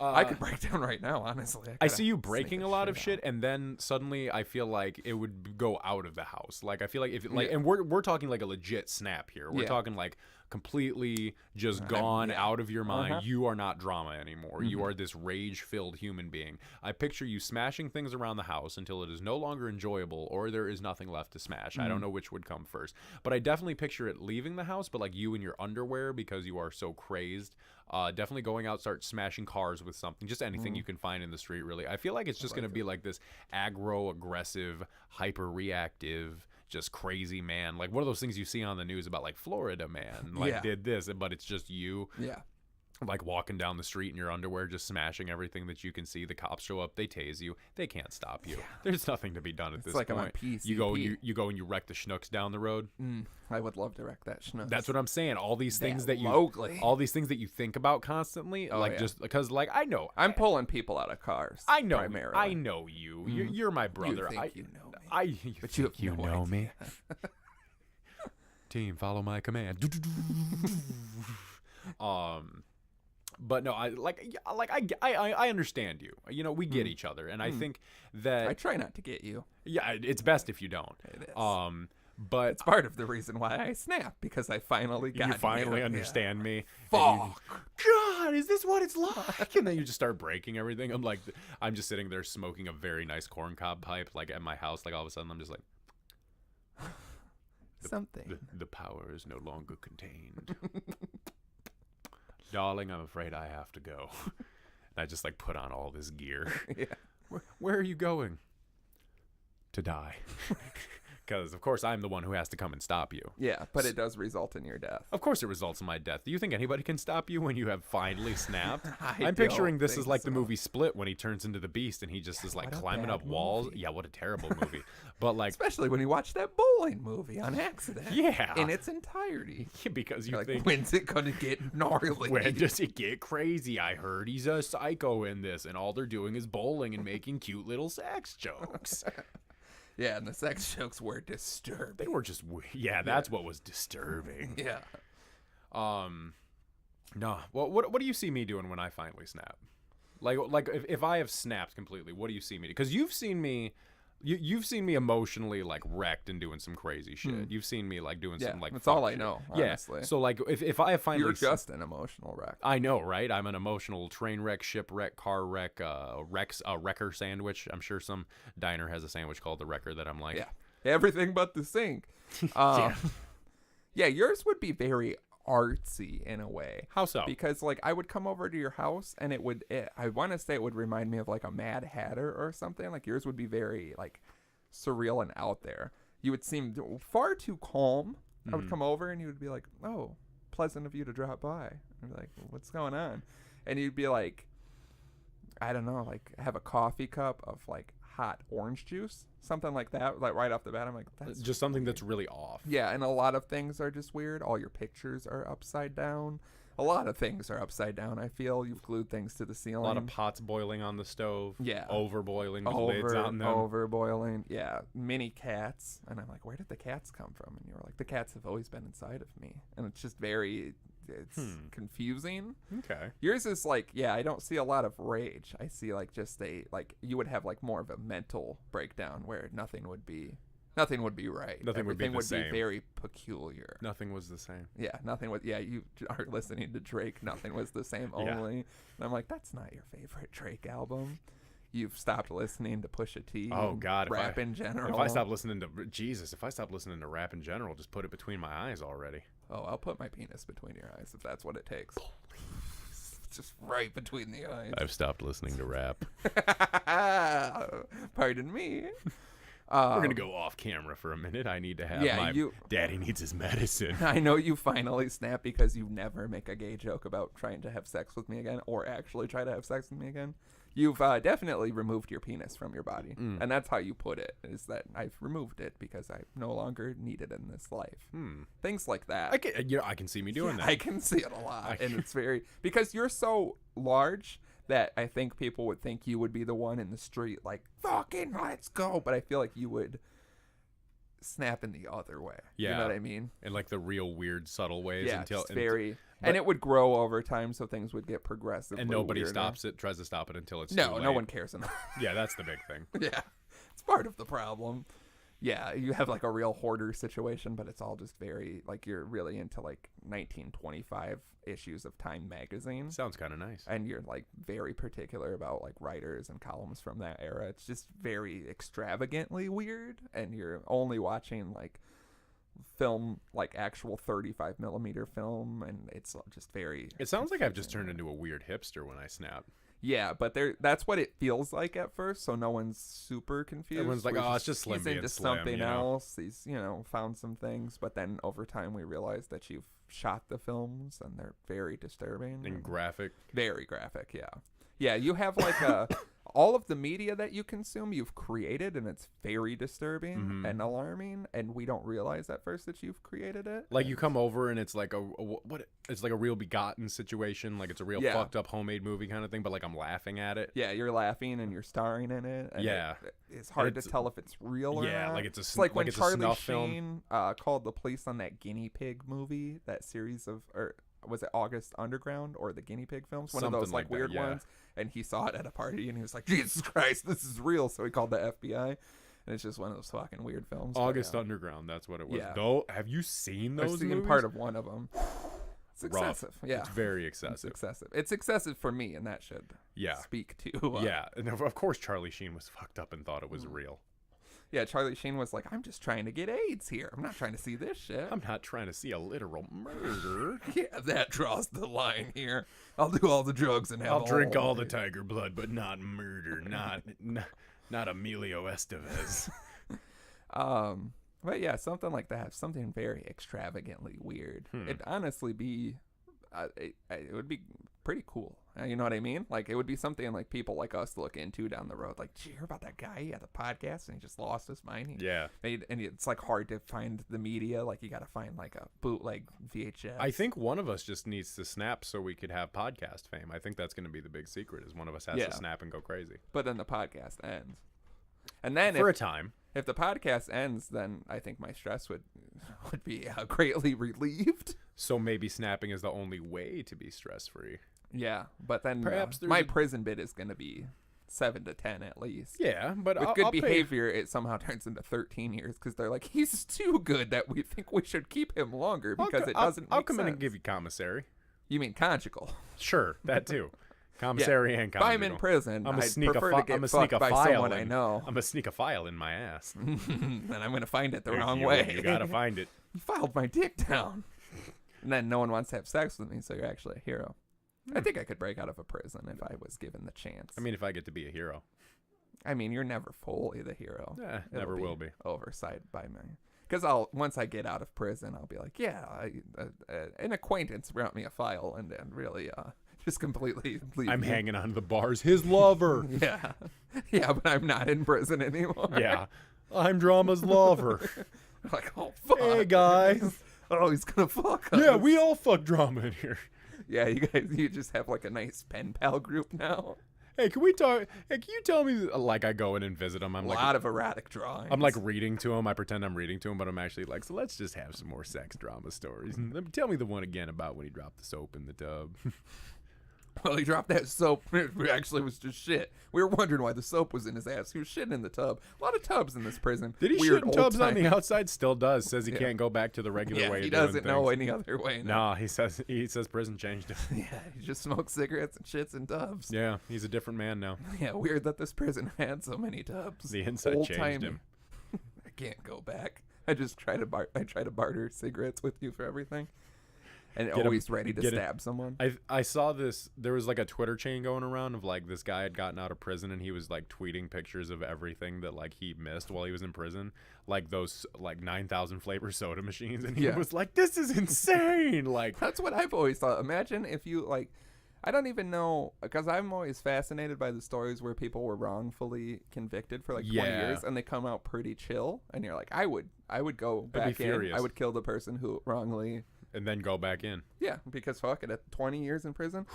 A: I could break down right now, honestly.
B: I see you breaking a lot of shit, and then suddenly I feel like it would go out of the house. Like I feel like if like, and we're talking like a legit snap here. We're talking like completely just gone out of your mind. You are not drama anymore. You are this rage-filled human being. I picture you smashing things around the house until it is no longer enjoyable, or there is nothing left to smash. I don't know which would come first, but I definitely picture it leaving the house, but like you in your underwear because you are so crazed. Definitely going out, start smashing cars with something, just anything you can find in the street, really. I feel like it's just going to be like this aggro, aggressive, hyper-reactive, just crazy man. Like one of those things you see on the news about like Florida man, like did this, but it's just you. Yeah. Like walking down the street in your underwear, just smashing everything that you can see. The cops show up, they tase you. They can't stop you. There's nothing to be done at this
A: like
B: point.
A: I'm on PCP.
B: You go and you wreck the schnooks down the road.
A: I would love to wreck that schnook.
B: That's what I'm saying. All these things that all these things that you think about constily, just because, like, I know
A: I'm pulling people out of cars.
B: I know.
A: Primarily.
B: I know you. You're my brother.
A: You think you know me.
B: But you know me. Team, follow my command. But no, I understand you. You know, we get each other, and I think that
A: I try not to get you.
B: Yeah, it's best if you don't.
A: It is.
B: But
A: it's part of the reason why I snap, because I finally got
B: you finally understand me.
A: Fuck.
B: God, is this what it's like? And then you just start breaking everything. I'm just sitting there smoking a very nice corncob pipe, like at my house. Like all of a sudden, I'm just like, the power is no longer contained. Darling, I'm afraid I have to go. And I just like put on all this gear. Where are you going? To die. Because, of course, I'm the one who has to come and stop you.
A: Yeah, but it does result in your death.
B: Of course it results in my death. Do you think anybody can stop you when you have finally snapped?
A: I
B: I'm picturing this
A: don't
B: is like
A: think
B: the
A: so.
B: movie Split when he turns into the Beast and he just is like
A: what a
B: climbing
A: bad
B: up walls.
A: movie.
B: Yeah, what a terrible movie. But like,
A: Especially when you watch that bowling movie on accident.
B: Yeah.
A: In its entirety.
B: because you
A: You're like,
B: think,
A: when's it going to get gnarly?
B: when does it get crazy? I heard he's a psycho in this and all they're doing is bowling and making cute little sex jokes.
A: Yeah, and the sex jokes were disturbing.
B: They were just, yeah, that's what was disturbing.
A: Yeah.
B: No. Well, what do you see me doing when I finally snap? Like if I have snapped completely, what do you see me? Because you've seen me, you've seen me emotionally like wrecked and doing some crazy shit. You've seen me like doing some like.
A: That's
B: fuck
A: all I
B: shit.
A: know.
B: Yeah.
A: Honestly.
B: So like if I have finally,
A: You're just an emotional wreck.
B: I know, right? I'm an emotional train wreck, shipwreck, car wreck, wrecker sandwich. I'm sure some diner has a sandwich called the Wrecker that I'm like.
A: Yeah. Everything but the sink. Yeah, yours would be very artsy in a way.
B: How so?
A: Because like I would come over to your house and I want to say it would remind me of like a Mad Hatter or something. Like yours would be very like surreal and out there. You would seem far too calm. I would come over and you would be like, "Oh, pleasant of you to drop by." I'd be like, "What's going on?" And you'd be like, I don't know, like have a coffee cup of like hot orange juice, something like that. Like right off the bat, I'm like, that's
B: just something that's really off.
A: Yeah, and a lot of things are just weird. All your pictures are upside down. A lot of things are upside down. I feel you've glued things to the
B: A
A: ceiling.
B: lot of pots boiling on the stove.
A: Yeah.
B: Overboiling with lids on them.
A: Overboiling. Yeah. Mini cats. And I'm like, where did the cats come from? And you were like, the cats have always been inside of me. And it's just it's confusing.
B: Okay.
A: Yours is like, yeah, I don't see a lot of rage. I see like just you would have like more of a mental breakdown where nothing would be right.
B: Nothing would be the same.
A: Everything would be very peculiar.
B: Nothing was the same.
A: Yeah, nothing was. Yeah, you are listening to Drake. Nothing was the same.
B: Yeah.
A: Only, and I'm like, that's not your favorite Drake album. You've stopped listening to Pusha T.
B: Oh
A: and
B: God,
A: rap in general.
B: If I stop listening to rap in general, just put it between my eyes already.
A: Oh, I'll put my penis between your eyes if that's what it takes. Just right between the eyes.
B: I've stopped listening to rap.
A: Pardon me.
B: We're gonna go off camera for a minute. I need to have daddy needs his medicine.
A: I know you finally snap because you never make a gay joke about trying to have sex with me again or actually try to have sex with me again. You've definitely removed your penis from your body. And that's how you put it, is that I've removed it because I no longer need it in this life. Things like that.
B: I can see me doing that.
A: I can see it a lot. And it's because you're so large that I think people would think you would be the one in the street like, fucking let's go. But I feel like you would snap in the other way.
B: Yeah.
A: You know what I mean?
B: In like the real weird subtle ways.
A: Yeah,
B: until
A: it's very... And it would grow over time, so things would get progressively
B: and nobody
A: weirder.
B: tries to stop it until it's
A: no,
B: too late.
A: no one cares enough.
B: Yeah, that's the big thing.
A: Yeah, it's part of the problem. Yeah, you have like a real hoarder situation, but it's all just very like you're really into like 1925 issues of Time magazine.
B: Sounds kind of nice.
A: And you're like very particular about like writers and columns from that era. It's just very extravagantly weird, and you're only watching like film, like actual 35 millimeter film, and it's just very...
B: It sounds like I've just turned into a weird hipster when I snap.
A: Yeah, but that's what it feels like at first, so no one's super confused.
B: Everyone's like, oh, it's just Slim
A: he's
B: being
A: into
B: Slim,
A: something
B: you know?
A: else. He's, found some things, but then over time we realized that you've shot the films, and they're very disturbing.
B: And graphic.
A: Very graphic, yeah. Yeah, you have like all of the media that you consume, you've created, and it's very disturbing and alarming, and we don't realize at first that you've created it.
B: Like you come over and it's like it's like a real begotten situation, like it's a real fucked up homemade movie kind of thing, but like I'm laughing at it.
A: Yeah, you're laughing and you're starring in it. And it's hard to tell if it's real or not.
B: Yeah, like it's
A: like when
B: it's
A: Charlie
B: a snuff
A: Sheen called the police on that guinea pig movie, that series of, or was it August Underground or the guinea pig films? One
B: Something
A: of those like
B: that,
A: weird
B: yeah.
A: ones. And he saw it at a party and he was like, Jesus Christ, this is real. So he called the FBI. And it's just one of those fucking weird films.
B: August Underground, that's what it was.
A: Yeah.
B: Though, have you seen those
A: I've seen
B: movies?
A: part of one of them. It's
B: Rough.
A: excessive. Yeah.
B: It's very excessive.
A: It's excessive. It's excessive for me, and that should speak to...
B: yeah, and of course Charlie Sheen was fucked up and thought it was real.
A: Yeah, Charlie Sheen was like, I'm just trying to get AIDS here. I'm not trying to see this shit.
B: I'm not trying to see a literal murder.
A: Yeah, that draws the line here. I'll do all the drugs and have
B: I'll drink all the tiger blood, but not murder. Not Emilio Estevez.
A: But yeah, something like that, something very extravagantly weird. It'd honestly be, it would be pretty cool. You know what I mean? Like, it would be something like people like us look into down the road. Like, did you hear about that guy? He had a podcast and he just lost his mind. And it's like hard to find the media. Like, you got to find like a bootleg VHS.
B: I think one of us just needs to snap so we could have podcast fame. I think that's going to be the big secret, is one of us has to snap and go crazy.
A: But then the podcast ends. And then
B: for a time.
A: If the podcast ends, then I think my stress would be greatly relieved.
B: So maybe snapping is the only way to be stress-free.
A: Yeah, but then
B: perhaps
A: my prison bit is going to be 7 to 10 at least.
B: Yeah, but
A: with good behavior, it somehow turns into 13 years because they're like, he's too good that we think we should keep him longer because it doesn't.
B: I'll come in and give you commissary.
A: You mean conjugal?
B: Sure, that too. Commissary and conjugal.
A: If I'm in prison, I'd prefer to get fucked by someone I know.
B: I'm gonna sneak a file in my ass.
A: And I'm gonna find it the wrong way.
B: You gotta find it.
A: You filed my dick down. And then no one wants to have sex with me, so you're actually a hero. I think I could break out of a prison if I was given the chance.
B: I mean, if I get to be a hero.
A: I mean, you're never fully the hero.
B: Never will be.
A: Oversight by me. Because once I get out of prison, I'll be like, an acquaintance brought me a file and really just completely leave
B: I'm
A: me.
B: hanging on to the bars. His lover.
A: Yeah, but I'm not in prison anymore.
B: Yeah. I'm Drama's lover.
A: Like, oh, fuck.
B: Hey, guys.
A: Oh, he's going to fuck us.
B: Yeah, we all fuck Drama in here.
A: Yeah, you just have like a nice pen pal group now.
B: Hey, can we talk? Hey, can you tell me, like, I go in and visit him. I'm
A: a
B: like,
A: lot of erratic drawings.
B: I'm like reading to him. I pretend I'm reading to him, but I'm actually like, so let's just have some more sex drama stories. And tell me the one again about when he dropped the soap in the tub.
A: Well, he dropped that soap. It actually was just shit. We were wondering why the soap was in his ass. He was shitting in the tub. A lot of tubs in this prison.
B: Did he
A: Weird
B: shit in tubs on the outside? Still does. Says he can't go back to the regular way of doing things.
A: He doesn't know any other way now.
B: No, he says prison changed him.
A: Yeah, he just smokes cigarettes and shits in tubs.
B: Yeah, he's a different man now.
A: Yeah, weird that this prison had so many tubs.
B: The inside changed him.
A: I can't go back. I just try to barter cigarettes with you for everything. And always ready to stab someone.
B: I saw this. There was like a Twitter chain going around of like this guy had gotten out of prison and he was like tweeting pictures of everything that like he missed while he was in prison, like those like 9,000 flavor soda machines, and he was like, "This is insane!" Like
A: that's what I've always thought. Imagine if you like. I don't even know, because I'm always fascinated by the stories where people were wrongfully convicted for like 20 years and they come out pretty chill, and you're like, I would go back in. I would kill the person who wrongly.
B: And then go back in. Yeah,
A: because fuck it, at 20 years in prison.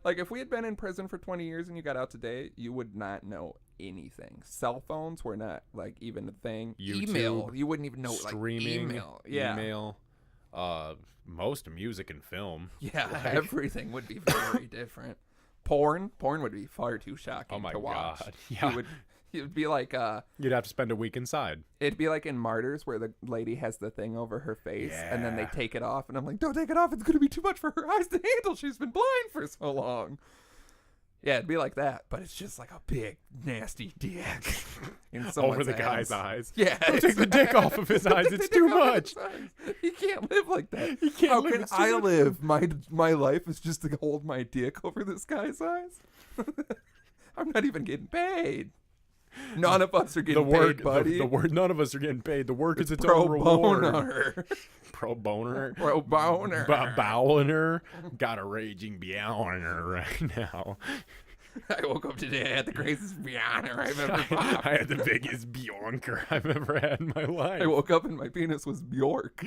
A: Like, if we had been in prison for 20 years and you got out today, you would not know anything. Cell phones were not, like, even a thing.
B: YouTube,
A: email, you wouldn't even know,
B: streaming,
A: like, email.
B: Most music and film.
A: Yeah, like, everything would be very different. Porn would be far too shocking to watch.
B: God. Yeah.
A: It would be like
B: you'd have to spend a week inside.
A: It'd be like in Martyrs where the lady has the thing over her face and then they take it off and I'm like, don't take it off, it's gonna be too much for her eyes to handle. She's been blind for so long. Yeah, it'd be like that, but it's just like a big nasty dick in
B: over the guy's eyes.
A: Yeah,
B: don't take the dick off of his eyes. It's too much.
A: He can't live like that.
B: He can't.
A: How can I live? My life is just to hold my dick over this guy's eyes. I'm not even getting paid. None of us are getting paid, buddy.
B: The word, none of us are getting paid. The work is its own reward. Pro boner.
A: Pro boner.
B: Bowener. Got a raging boner right now.
A: I woke up today. I had the craziest boner I've ever popped.
B: I had the biggest Bjork I've ever had in my life.
A: I woke up and my penis was Bjork.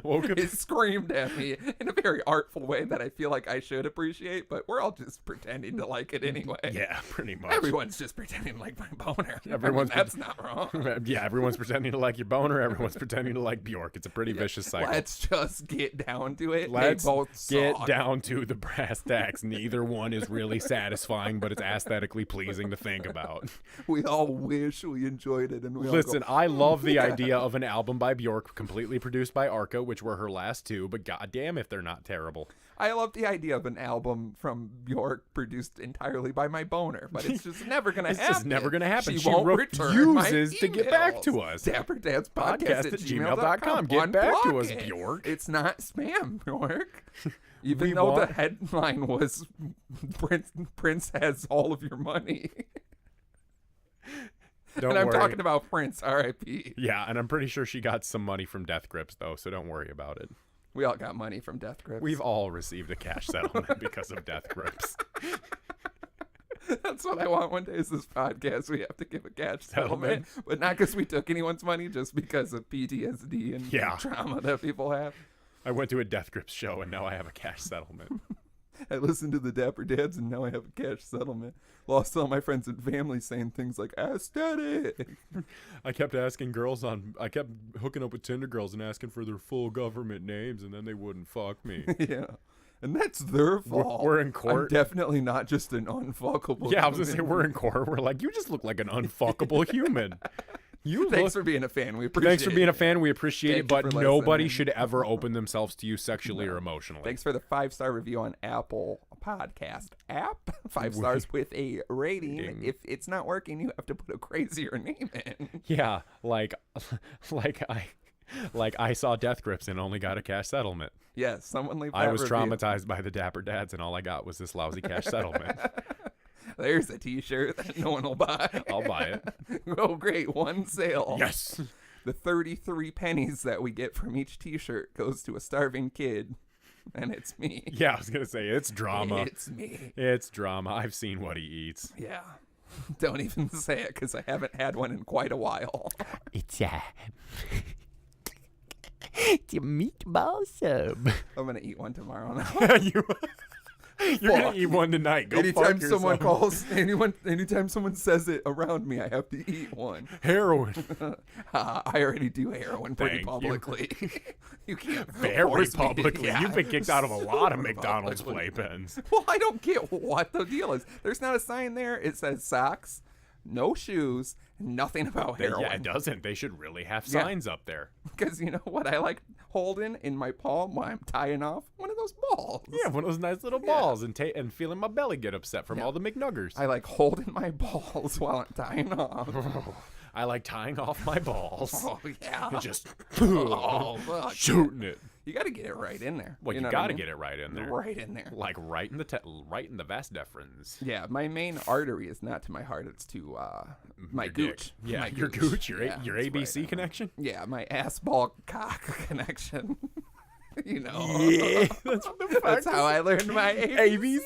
B: Woke up.
A: It screamed at me in a very artful way that I feel like I should appreciate, but we're all just pretending to like it anyway.
B: Yeah, pretty much.
A: Everyone's just pretending to like my boner. That's not wrong.
B: Yeah, everyone's pretending to like your boner. Everyone's pretending to like Bjork. It's a pretty vicious cycle.
A: Let's just get down to it.
B: Let's
A: they both
B: get down to the brass tacks. Neither one is really satisfying, but it's aesthetically pleasing to think about.
A: We all wish we enjoyed it, and we
B: listen.
A: All go,
B: I love the idea of an album by Bjork, completely produced by Arca, which were her last two. But goddamn, if they're not terrible.
A: I love the idea of an album from Bjork produced entirely by my boner, but it's just never going to happen.
B: It's just never going to happen.
A: She
B: refuses to get back to us.
A: dapperdadspodcast@gmail.com.
B: Get back to us, Bjork.
A: It's not spam, Bjork. Even though the headline was Prince has all of your money.
B: Don't
A: And I'm
B: worry.
A: talking about Prince, R.I.P.
B: Yeah, and I'm pretty sure she got some money from death grips, though, so don't worry about it.
A: We all got money from death grips.
B: We've all received a cash settlement because of death grips.
A: That's what I want one day is this podcast. We have to give a cash settlement, but not because we took anyone's money, just because of PTSD and trauma that people have.
B: I went to a death grips show, and now I have a cash settlement.
A: I listened to the Dapper Dads, and now I have a cash settlement. Lost all my friends and family saying things like, aesthetic.
B: I kept hooking up with Tinder girls and asking for their full government names, and then they wouldn't fuck me.
A: Yeah. And that's their fault.
B: We're in court.
A: I'm definitely not just an unfuckable
B: Yeah, I was going to say, we're in court. We're like, you just look like an unfuckable human.
A: Thanks for being a fan. We appreciate it.
B: Thanks for being a fan. We appreciate it, but nobody
A: listening.
B: should ever open themselves to you sexually or emotionally.
A: Thanks for the 5-star review on Apple Podcast app. 5 stars with a rating. If it's not working, you have to put a crazier name in.
B: Yeah, like I saw death grips and only got a cash settlement.
A: Yes, someone leave that
B: I was
A: review.
B: traumatized by the Dapper Dads, and all I got was this lousy cash settlement.
A: There's a t-shirt that no one will buy.
B: I'll buy it.
A: Oh, great. One sale.
B: Yes.
A: The 33 pennies that we get from each t-shirt goes to a starving kid, and it's me.
B: Yeah, I was going to say, it's drama.
A: It's me.
B: It's drama. I've seen what he eats.
A: Yeah. Don't even say it, because I haven't had one in quite a while.
C: It's a meatball sub.
A: I'm going to eat one tomorrow now.
B: You're going to eat one tonight. Go
A: anytime
B: fuck
A: someone
B: yourself.
A: anytime someone says it around me, I have to eat one.
B: Heroin.
A: I already do heroin pretty
B: Thank
A: publicly. You can't
B: Very
A: force me.
B: publicly.
A: Yeah.
B: You've been kicked out of a lot of
A: Super
B: McDonald's
A: publicly.
B: playpens.
A: Well, I don't get what the deal is. There's not a sign there. It says socks, no shoes, nothing about heroin.
B: Yeah, it doesn't. They should really have signs up there.
A: Because you know what I like holding in my palm while I'm tying off? One of those balls.
B: Yeah, one of those nice little balls and feeling my belly get upset from all the McNuggers.
A: I like holding my balls while I'm tying off.
B: I like tying off my balls.
A: Oh, yeah.
B: And just
A: fuck.
B: shooting it.
A: You got to get it right in there.
B: Well, you
A: know
B: got
A: what I
B: to
A: mean?
B: get it right in there.
A: Right in there.
B: Like right in the vas deferens.
A: Yeah, my main artery is not to my heart. It's to my
B: Your
A: gooch.
B: dick. Yeah,
A: My
B: your gooch, your
A: Yeah, it's
B: ABC
A: right in
B: connection.
A: there. Yeah, my ass ball cock connection. You know.
B: Yeah, that's what the fuck.
A: That's how I learned my ABCs.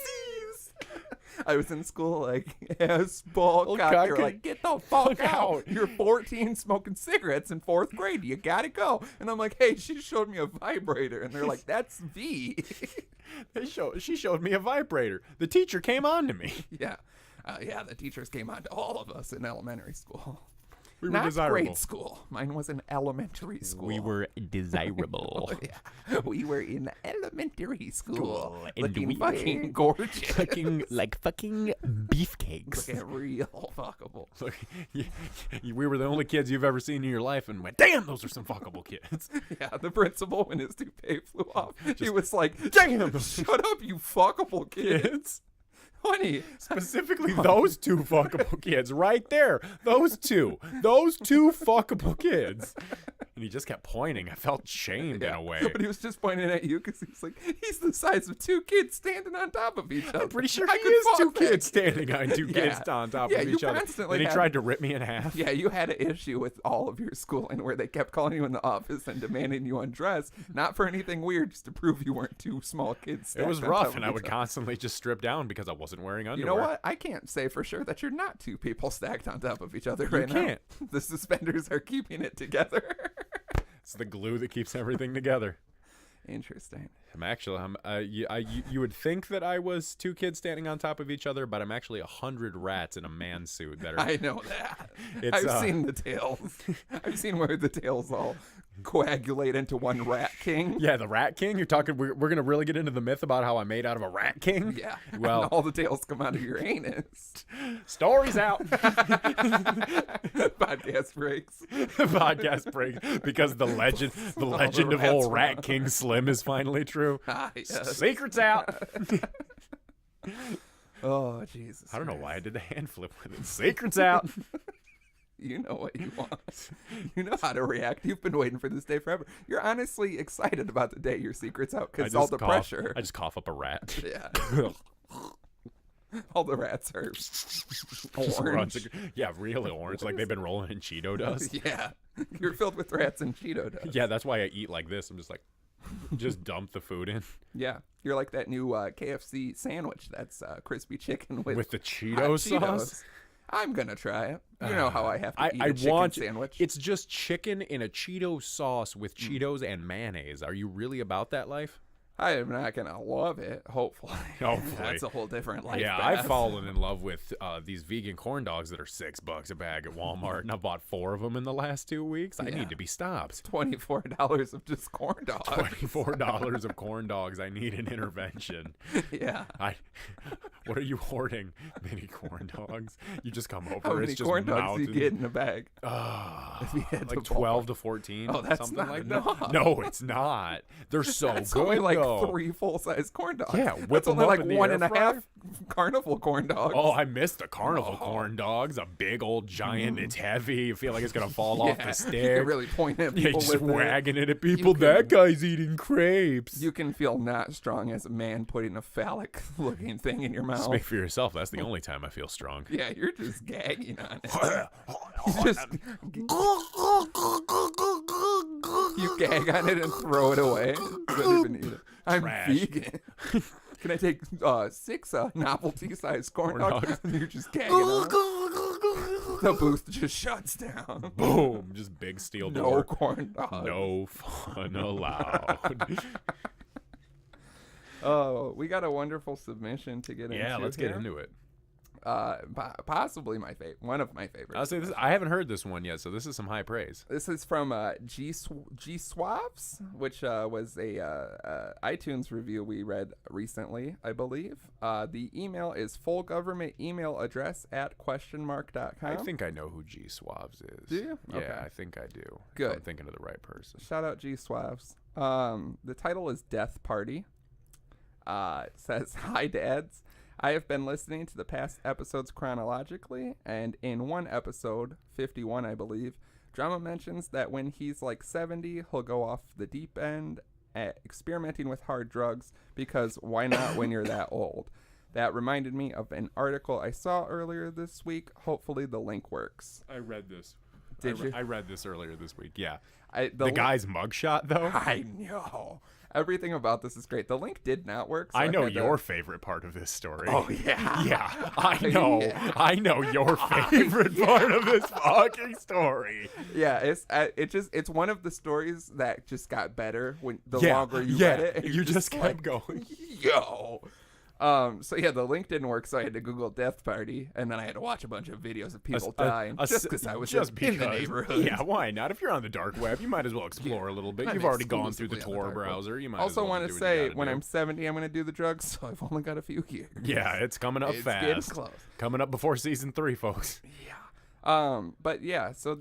A: I was in school like ass ball cock. You're like, get the fuck out. You're 14 smoking cigarettes in 4th grade. You gotta go. And I'm like, hey, she showed me a vibrator. And they're like, that's V.
B: She showed me a vibrator. The teacher came on to me.
A: Yeah. Yeah, the teachers came on to all of us in elementary school.
B: We were
A: Not
B: desirable.
A: grade school. Mine was in elementary school.
C: We were desirable.
A: Yeah. We were in elementary school.
C: And
A: Looking
C: we
A: fucking
C: were
A: gorgeous.
C: fucking beefcakes.
A: Looking real fuckable.
B: Look, we were the only kids you've ever seen in your life and went, damn, those are some fuckable kids.
A: Yeah, the principal, when his toupee flew off, he was like, damn, shut up, you fuckable kids. Honey.
B: Specifically those two fuckable kids right there. Those two fuckable kids. And he just kept pointing. I felt shamed in a way.
A: But he was just pointing at you because he's like, he's the size of 2 kids standing on top of each other.
B: I'm pretty sure
A: I
B: he
A: could
B: is
A: fuck
B: 2
A: that
B: kids
A: kid.
B: standing on 2 kids on top of
A: you
B: each other.
A: constantly
B: And he
A: had-
B: tried to rip me in half.
A: Yeah, you had an issue with all of your schooling where they kept calling you in the office and demanding you undress, not for anything weird, just to prove you weren't 2 small kids.
B: It was
A: stacked on top
B: rough,
A: of
B: and I
A: each
B: would
A: other.
B: constantly just strip down because I wasn't wearing underwear.
A: You know what? I can't say for sure that you're not 2 people stacked on top of each other
B: You
A: right
B: can't.
A: now. The suspenders are keeping it together.
B: It's the glue that keeps everything together.
A: Interesting.
B: You would think that I was 2 kids standing on top of each other, but I'm actually 100 rats in a man suit that are.
A: I know that.
B: It's,
A: I've seen the tails. I've seen where the tails all coagulate into one rat king.
B: Yeah, the Rat King. You're talking. We're gonna really get into the myth about how I made out of a Rat King.
A: Yeah.
B: Well,
A: and all the tails come out of your anus.
B: stories out.
A: Podcast breaks.
B: Podcast break because the legend of
A: rats
B: old
A: were
B: Rat
A: on.
B: King Slim is finally true.
A: Ah, yes.
B: Secrets out.
A: Oh, Jesus.
B: I don't know
A: Christ.
B: why I did the hand flip with it. Secrets out.
A: You know what you want. You know how to react. You've been waiting for this day forever. You're honestly excited about the day your secret's out because all the pressure.
B: I just cough up a rat.
A: Yeah. All the rats are orange.
B: Yeah, really orange, like they've been rolling in Cheeto dust.
A: Yeah, you're filled with rats and Cheeto dust.
B: Yeah, that's why I eat like this. I'm just like, just dump the food in.
A: Yeah, you're like that new KFC sandwich that's crispy chicken with
B: the
A: hot
B: Cheeto sauce.
A: I'm gonna try it. You know how I have to eat a
B: I
A: chicken
B: want
A: sandwich.
B: It's just chicken in a Cheeto sauce with Cheetos and mayonnaise. Are you really about that life?
A: I am not gonna love it. Hopefully, that's a whole different life.
B: Yeah,
A: path.
B: I've fallen in love with these vegan corn dogs that are $6 a bag at Walmart, and I bought 4 of them in the last 2 weeks. I need to be stopped.
A: $24 of just corn dogs.
B: $24 of corn dogs. I need an intervention.
A: Yeah.
B: What are you hoarding? Mini corn dogs. You just come over.
A: How many
B: it's just
A: corn dogs
B: mounted.
A: do you get in a bag?
B: Like 12 to 14.
A: Oh, that's
B: something
A: not
B: like
A: enough.
B: that. No, it's not. They're so
A: That's
B: good.
A: only like
B: though.
A: 3 full-size corn dogs.
B: Yeah, whip
A: that's
B: them
A: only
B: up
A: like
B: in the
A: 1.5
B: air
A: carnival corn dogs.
B: Oh, I missed the carnival corn dogs. A big old giant. It's heavy. You feel like it's gonna fall off the
A: You
B: stairs.
A: can really point at
B: Yeah,
A: people
B: just
A: with
B: wagging it at people.
A: can-
B: That guy's eating crepes.
A: You can feel not strong as a man putting a phallic-looking thing in your mouth.
B: Speak for yourself. That's the only time I feel strong.
A: Yeah, you're just gagging on it. You just you gag on it and throw it away. You don't even eat it. I'm
B: Trash.
A: vegan. Can I take 6 novelty-sized corn dogs? And you're just gagging on it. The booth just shuts down.
B: Boom. Just big steel
A: No
B: door.
A: corn dogs.
B: No fun allowed.
A: Oh, we got a wonderful submission to get into.
B: Yeah, let's
A: here.
B: get into it.
A: Possibly my favorite, one of my favorites.
B: I'll say this. I haven't heard this one yet, so this is some high praise.
A: This is from G Swabs, which was a iTunes review we read recently, I believe. The email is full government email address @?.com.
B: I think I know who G Swabs is.
A: Do you?
B: Yeah,
A: Okay.
B: I think I do.
A: Good.
B: If I'm thinking of the right person.
A: Shout out G Swabs. The title is Death Party. It says, "Hi dads. I have been listening to the past episodes chronologically, and in one episode, 51 I believe, Drama mentions that when he's like 70, he'll go off the deep end at experimenting with hard drugs, because why not when you're that old? That reminded me of an article I saw earlier this week. Hopefully the link works."
B: I read this.
A: Did you?
B: I read this earlier this week. Yeah.
A: The
B: guy's mugshot, though.
A: I know. Everything about this is great. The link did not work. So
B: I know
A: had to-
B: your favorite part of this story.
A: Oh, yeah.
B: Yeah, I know.
A: Yeah.
B: I know your favorite part of this fucking story.
A: Yeah, it's one of the stories that just got better when the longer you read it. and
B: You
A: you're
B: just kept
A: like,
B: going.
A: Yo. So yeah, the link didn't work, so I had to Google Death Party, and then I had to watch a bunch of videos of people dying just because I was in the neighborhood.
B: Yeah, why not? If you're on the dark web, you might as well explore a little bit. You've already gone through the
A: exclusively
B: Tor
A: on the dark web.
B: browser. You might
A: Also
B: as well
A: want
B: do
A: to
B: what you
A: say,
B: gotta
A: when
B: do.
A: I'm 70, I'm going to do the drugs, so I've only got a few years.
B: Yeah, it's coming up
A: It's getting
B: fast.
A: close.
B: Coming up before season 3, folks.
A: But yeah, so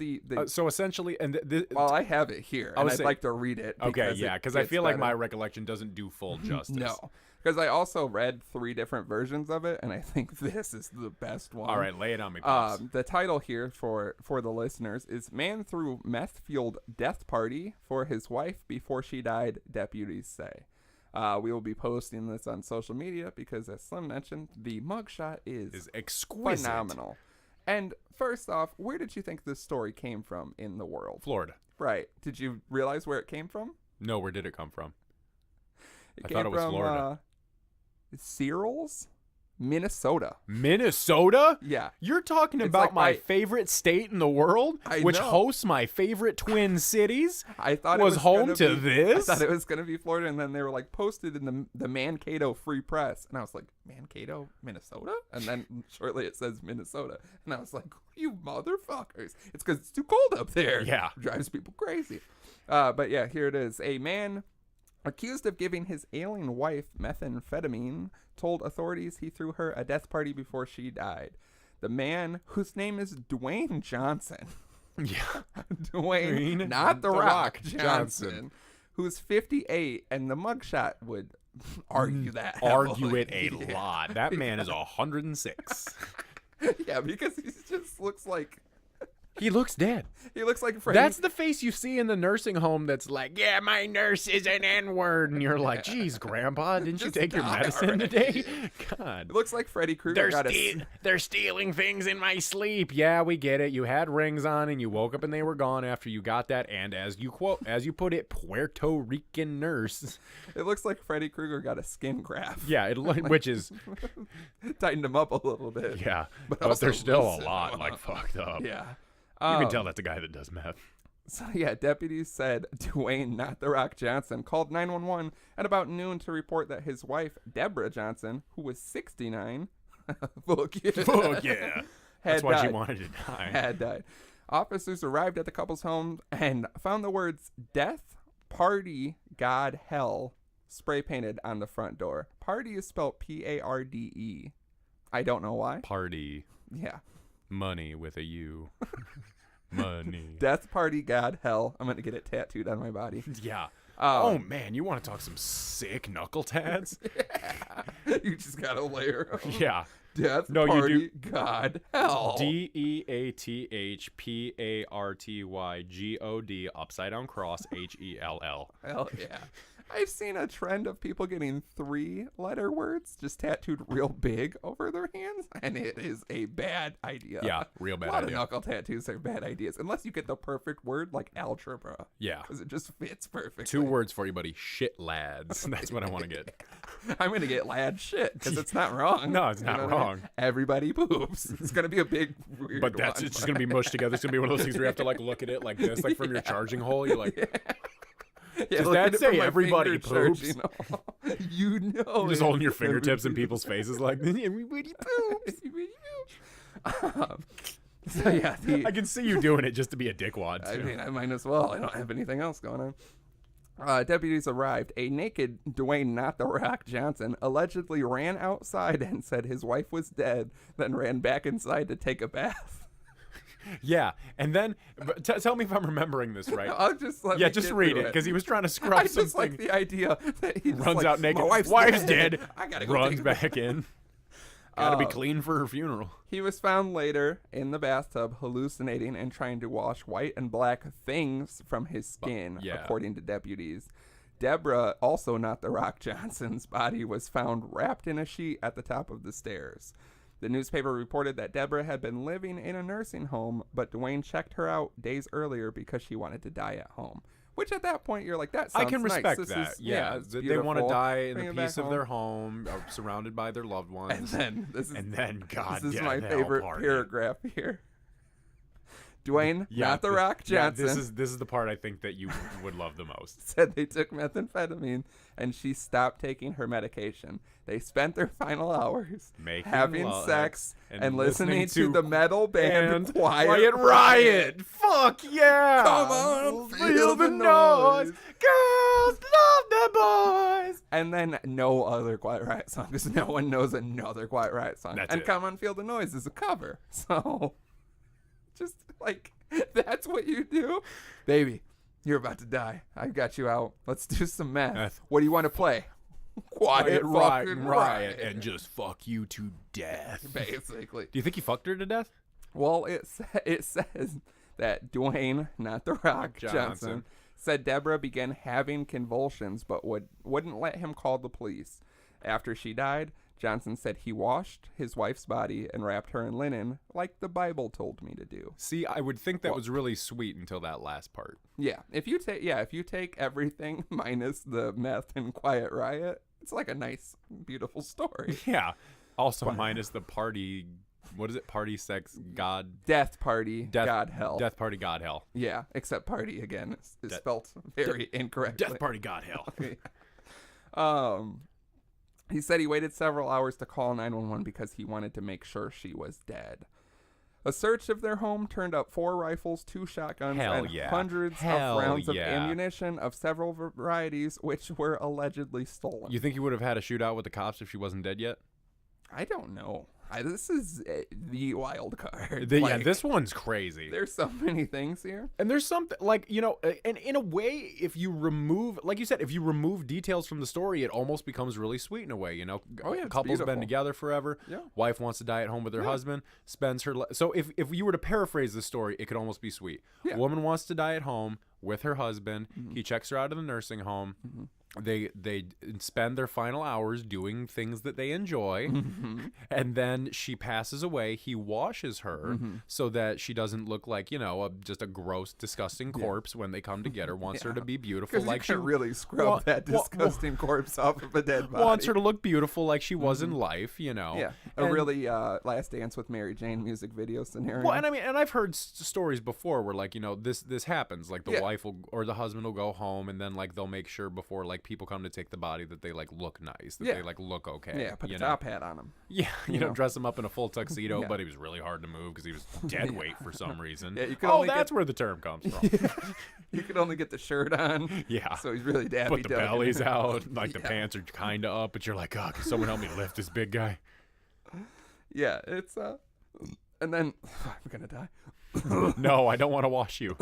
B: So essentially, and
A: well, I have it here, and I'd like to read it.
B: okay, yeah, because I feel like my
A: better.
B: recollection doesn't do full justice.
A: No, because I also read 3 different versions of it, and I think this is the best one.
B: All right, lay it on me, Pops.
A: The title here for the listeners is "Man Threw Meth-Fueled Death Party for His Wife Before She Died, Deputies Say." We will be posting this on social media because, as Slim mentioned, the mugshot is
B: exquisite.
A: phenomenal. And first off, where did you think this story came from in the world?
B: Florida.
A: Right. Did you realize where it came from?
B: No, where did it come from?
A: It
B: I
A: came
B: thought it was
A: from,
B: Florida.
A: Searles, Minnesota.
B: Minnesota?
A: Yeah.
B: You're talking
A: It's
B: about
A: like
B: my
A: my-
B: favorite state in the world, which
A: know.
B: hosts my favorite twin cities?
A: I thought
B: was
A: it was
B: home
A: gonna
B: to
A: be,
B: this?
A: I thought it was going to be Florida, and then they were like posted in the Mankato Free Press, and I was like, Mankato, Minnesota? And then shortly it says Minnesota, and I was like, you motherfuckers! It's because it's too cold up there.
B: Yeah.
A: It drives people crazy. But yeah, here it is. A man accused of giving his ailing wife methamphetamine told authorities he threw her a death party before she died. The man, whose name is Dwayne Johnson.
B: Yeah.
A: Dwayne, not the Rock Johnson, who's 58, and the mugshot would argue that.
B: Argue it
A: heavily.
B: a
A: Yeah.
B: lot. That man is 106.
A: Yeah, because he just looks like
B: He looks dead.
A: He looks like Freddy.
B: That's the face you see in the nursing home that's like, yeah, my nurse is an N-word. And you're like, geez, Grandpa, didn't you
A: Just
B: take your
A: die
B: medicine
A: already.
B: today? God.
A: It looks like Freddy Krueger
B: They're stealing things in my sleep. Yeah, we get it. You had rings on and you woke up and they were gone after you got that. And as you put it, Puerto Rican nurse.
A: It looks like Freddy Krueger got a skin graft.
B: Yeah, which is,
A: Tightened him up a little bit.
B: yeah.
A: But
B: But
A: also
B: there's still a
A: loosened
B: lot
A: him
B: like
A: up.
B: fucked up.
A: Yeah.
B: You can tell that's a guy that does meth.
A: So yeah, deputies said Dwayne, not the Rock Johnson, called 911 at about noon to report that his wife, Deborah Johnson, who was 69, fuck yeah,
B: Fuck yeah. That's why she wanted to die.
A: had died. Officers arrived at the couple's home and found the words "Death, Party, God, Hell" spray painted on the front door. Party is spelled P-A-R-D-E. I don't know why.
B: Party.
A: Yeah.
B: Money with a U. Money.
A: Death, Party, God, Hell. I'm going to get it tattooed on my body.
B: Yeah. Oh, man. You want to talk some sick knuckle tats?
A: You just got to layer 'em.
B: Yeah.
A: Death,
B: No, you
A: Party,
B: do.
A: God, Hell.
B: DEATHPARTYGOD upside down cross HELL.
A: Hell yeah. I've seen a trend of people getting 3-letter words just tattooed real big over their hands, and it is a bad idea.
B: Yeah, real bad
A: A lot
B: idea.
A: of knuckle tattoos are bad ideas, unless you get the perfect word like algebra,
B: Yeah.
A: because it just fits perfectly.
B: 2 words for you, buddy. Shit lads. That's what I want to get.
A: I'm going to get lad shit, because it's not wrong.
B: No, it's
A: You
B: not
A: know what I mean?
B: wrong.
A: Everybody poops. It's going to be a big, weird
B: But that's
A: one,
B: it's just going to be mushed together. It's going to be one of those things where you have to like look at it like this, like from your charging hole. You're like,
A: Yeah,
B: Does
A: look
B: that
A: at it
B: say
A: from my
B: everybody
A: finger
B: poops?
A: charging. You know.
B: just
A: it.
B: holding your fingertips in
A: Everybody-
B: people's faces like, everybody poops.
A: So yeah,
B: I can see you doing it just to be a dickwad,
A: I
B: too.
A: mean, I might as well. I don't have anything else going on. Deputies arrived. A naked Dwayne Not the Rock Johnson allegedly ran outside and said his wife was dead, then ran back inside to take a bath.
B: Yeah, and then but tell me if I'm remembering this right.
A: I'll just let
B: Yeah,
A: me
B: just
A: get
B: read
A: through
B: it because he was trying to
A: I
B: scrub
A: just
B: something.
A: like the idea that he just
B: Runs
A: like,
B: out naked.
A: My wife's
B: dead.
A: I gotta go
B: Runs
A: take a
B: back in. Gotta be clean for her funeral.
A: He was found later in the bathtub hallucinating and trying to wash white and black things from his skin,
B: yeah.
A: according to deputies. Deborah, also not the Rock Johnson's body, was found wrapped in a sheet at the top of the stairs. The newspaper reported that Deborah had been living in a nursing home, but Dwayne checked her out days earlier because she wanted to die at home. Which at that point, you're like, that sounds
B: I can
A: nice.
B: respect
A: This
B: that.
A: is-
B: Yeah,
A: it's
B: they want to
A: beautiful.
B: die in
A: Bring
B: the
A: it back
B: peace of their home, surrounded by their loved ones.
A: And then,
B: God,
A: this is
B: damn
A: my
B: hell,
A: favorite
B: Parde.
A: paragraph here. Dwayne, not the
B: th-
A: Rock Johnson,
B: Yeah, this is the part I think that you would love the most.
A: said they took methamphetamine and she stopped taking her medication. They spent their final hours
B: Making
A: having
B: love
A: sex
B: and
A: and listening
B: listening
A: to the metal band
B: And
A: Quiet
B: Riot. Fuck yeah!
A: Come on, feel the noise.
B: Girls love the boys.
A: And then no other Quiet Riot song because no one knows another Quiet Riot song.
B: That's
A: and
B: it.
A: Come On Feel the Noise is a cover. So just like that's what you do. Baby, you're about to die. I got you out. Let's do some math.
B: Meth.
A: What do you want to play? Quiet fucking riot.
B: and just fuck you to death.
A: Basically.
B: Do you think he fucked her to death?
A: Well, it says that Dwayne, not the Rock Johnson, said Deborah began having convulsions but wouldn't let him call the police. After she died, Johnson said he washed his wife's body and wrapped her in linen like the Bible told me to do.
B: See, I would think that was really sweet until that last part.
A: Yeah, if you take everything minus the meth and Quiet Riot, it's like a nice, beautiful story.
B: Yeah. Also minus the party. What is it? Party, sex, God.
A: Death Party, God Hell.
B: Death party, God hell.
A: Yeah, except party again is spelt very incorrectly.
B: Death party, God hell.
A: He said he waited several hours to call 911 because he wanted to make sure she was dead. A search of their home turned up 4 rifles, 2 shotguns,
B: Hell
A: and
B: yeah.
A: hundreds
B: Hell
A: of rounds of
B: yeah.
A: ammunition of several varieties, which were allegedly stolen.
B: You think you would have had a shootout with the cops if she wasn't dead yet?
A: I don't know. This is the wild card.
B: Yeah, this one's crazy.
A: There's so many things here.
B: And there's something like, and in a way, if you remove, like you said, if you remove details from the story, it almost becomes really sweet in a way.
A: Oh, yeah, it's
B: couple's been
A: beautiful.
B: together forever.
A: Yeah.
B: Wife wants to die at home with her husband, spends her. So if you were to paraphrase the story, it could almost be sweet.
A: Yeah.
B: Woman wants to die at home with her husband. He checks her out of the nursing home. They spend their final hours doing things that they enjoy, and then she passes away. He washes her so that she doesn't look like just a gross, disgusting corpse when they come to get her. Wants her to be beautiful, like she
A: really scrub that disgusting corpse off of a dead body.
B: wants her to look beautiful, like she was in life.
A: Yeah, a really Last Dance with Mary Jane music video scenario.
B: Well, and I've heard stories before where this happens. Like the wife will or the husband will go home, and then they'll make sure before people come to take the body that they look nice, that they look okay.
A: Yeah, put a top hat on him.
B: Yeah, dress him up in a full tuxedo, but he was really hard to move because he was dead weight for some reason.
A: Yeah,
B: that's where the term comes from.
A: You could only get the shirt on.
B: Yeah.
A: So he's really dappy.
B: But the belly's out, the pants are kind of up, but you're like, can someone help me lift this big guy?
A: Yeah, it's and then I'm gonna die.
B: No, I don't want to wash you.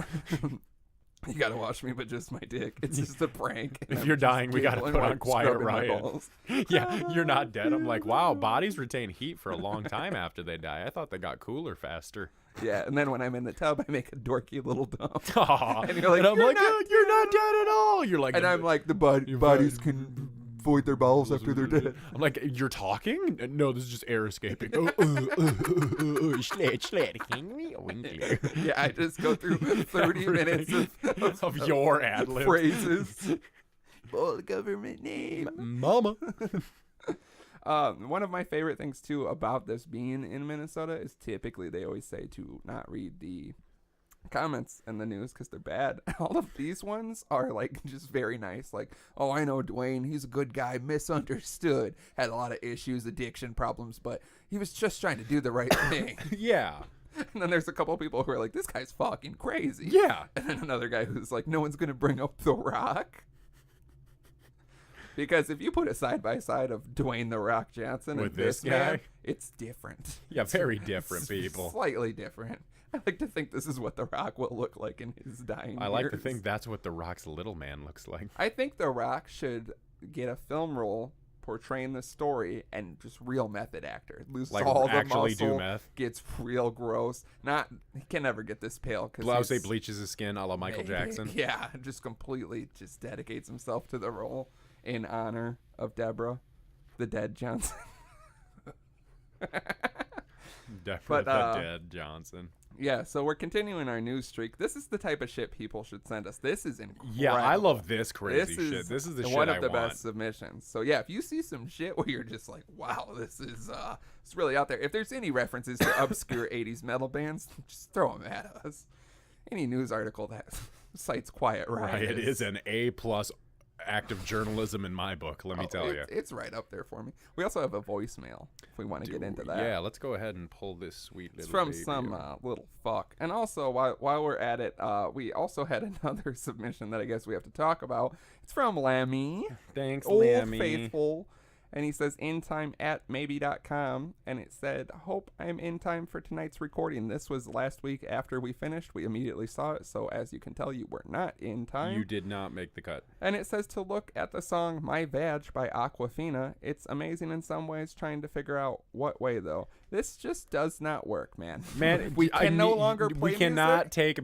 A: You gotta watch me, but just my dick. It's just a prank.
B: If you're dying, we gotta put on Quiet Riot. Yeah, you're not dead. I'm like, wow, bodies retain heat for a long time after they die. I thought they got cooler faster.
A: Yeah, and then when I'm in the tub, I make a dorky little dump.
B: Aww.
A: And you're like,
B: I'm like, you're not dead at all. You're like,
A: and I'm like, the bodies can void their bowels after they're dead.
B: I'm like, you're talking? No, this is just air escaping.
A: Yeah, I just go through 30 minutes
B: of your ad-libs.
A: Phrases. All the government name.
B: Mama.
A: One of my favorite things, too, about this being in Minnesota is typically they always say to not read the comments in the news because they're bad. All of these ones are just very nice. Oh, I know Dwayne, he's a good guy, misunderstood, had a lot of issues, addiction problems, but he was just trying to do the right thing.
B: Yeah.
A: And then there's a couple people who are like, this guy's fucking crazy.
B: Yeah.
A: And then another guy who's like, no one's gonna bring up The Rock. Because if you put a side-by-side of Dwayne "The Rock" Johnson
B: with
A: and
B: this
A: guy,
B: man,
A: it's different.
B: Yeah, very different people.
A: Slightly different. I like to think this is what The Rock will look like in his dying
B: I like
A: years.
B: to think that's what The Rock's little man looks like.
A: I think The Rock should get a film role portraying the story and just real method actor. Loses all the
B: actually
A: muscle,
B: do meth.
A: gets real gross. He can never get this pale because
B: I would say bleaches his skin a la Michael Jackson.
A: Yeah, just completely dedicates himself to the role in honor of Deborah, the dead Johnson.
B: Deborah the dead Johnson.
A: Yeah, so we're continuing our news streak. This is the type of shit people should send us. This is incredible.
B: Yeah, I love this crazy shit. This is the shit
A: one
B: I
A: of the
B: want.
A: best submissions. So yeah, if you see some shit where you're just like, wow, this is it's really out there. If there's any references to obscure 80s metal bands, just throw them at us. Any news article that cites Quiet Riot.
B: It is an A+ act of journalism in my book, let me tell you.
A: It's right up there for me. We also have a voicemail if we want to get into that.
B: Yeah, let's go ahead and pull this sweet little
A: It's from
B: baby.
A: some little fuck. And also, while we're at it, we also had another submission that I guess we have to talk about. It's from Lammy.
B: Thanks,
A: Old
B: Lammy.
A: Faithful. And he says, intime@maybe.com. And it said, hope I'm in time for tonight's recording. This was last week after we finished. We immediately saw it. So as you can tell, you were not in time.
B: You did not make the cut.
A: And it says to look at the song My Vag by Aquafina. It's amazing in some ways, trying to figure out what way, though. This just does not work, man.
B: Man,
A: we can no longer play
B: We cannot
A: music.
B: take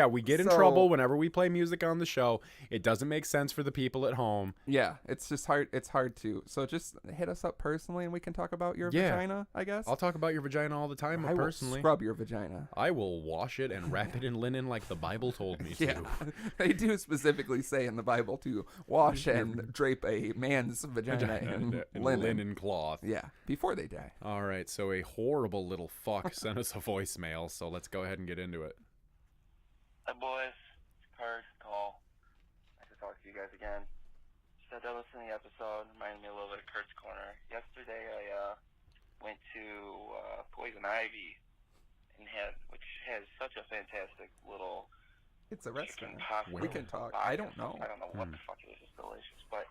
B: we get in trouble whenever we play music on the show. It doesn't make sense for the people at home.
A: Yeah, it's just hard. It's hard to. So just hit us up personally, and we can talk about your vagina, I guess.
B: I'll talk about your vagina all the time.
A: I
B: personally
A: will scrub your vagina.
B: I will wash it and wrap it in linen like the Bible told me to.
A: Yeah, they do specifically say in the Bible to wash and drape a man's vagina in linen
B: cloth.
A: Yeah, before they die.
B: All right, so a horrible little fuck sent us a voicemail, so let's go ahead and get into it.
D: Hi boys, it's Kurt, call. Nice to talk to you guys again. Just had to listen to the episode, reminded me a little bit of Kurt's Corner. Yesterday I went to Poison Ivy, which has such a fantastic little
A: It's a
D: chicken
A: restaurant.
D: pasta.
A: We can talk. I don't know.
D: I don't know what the fuck it is. It's delicious, but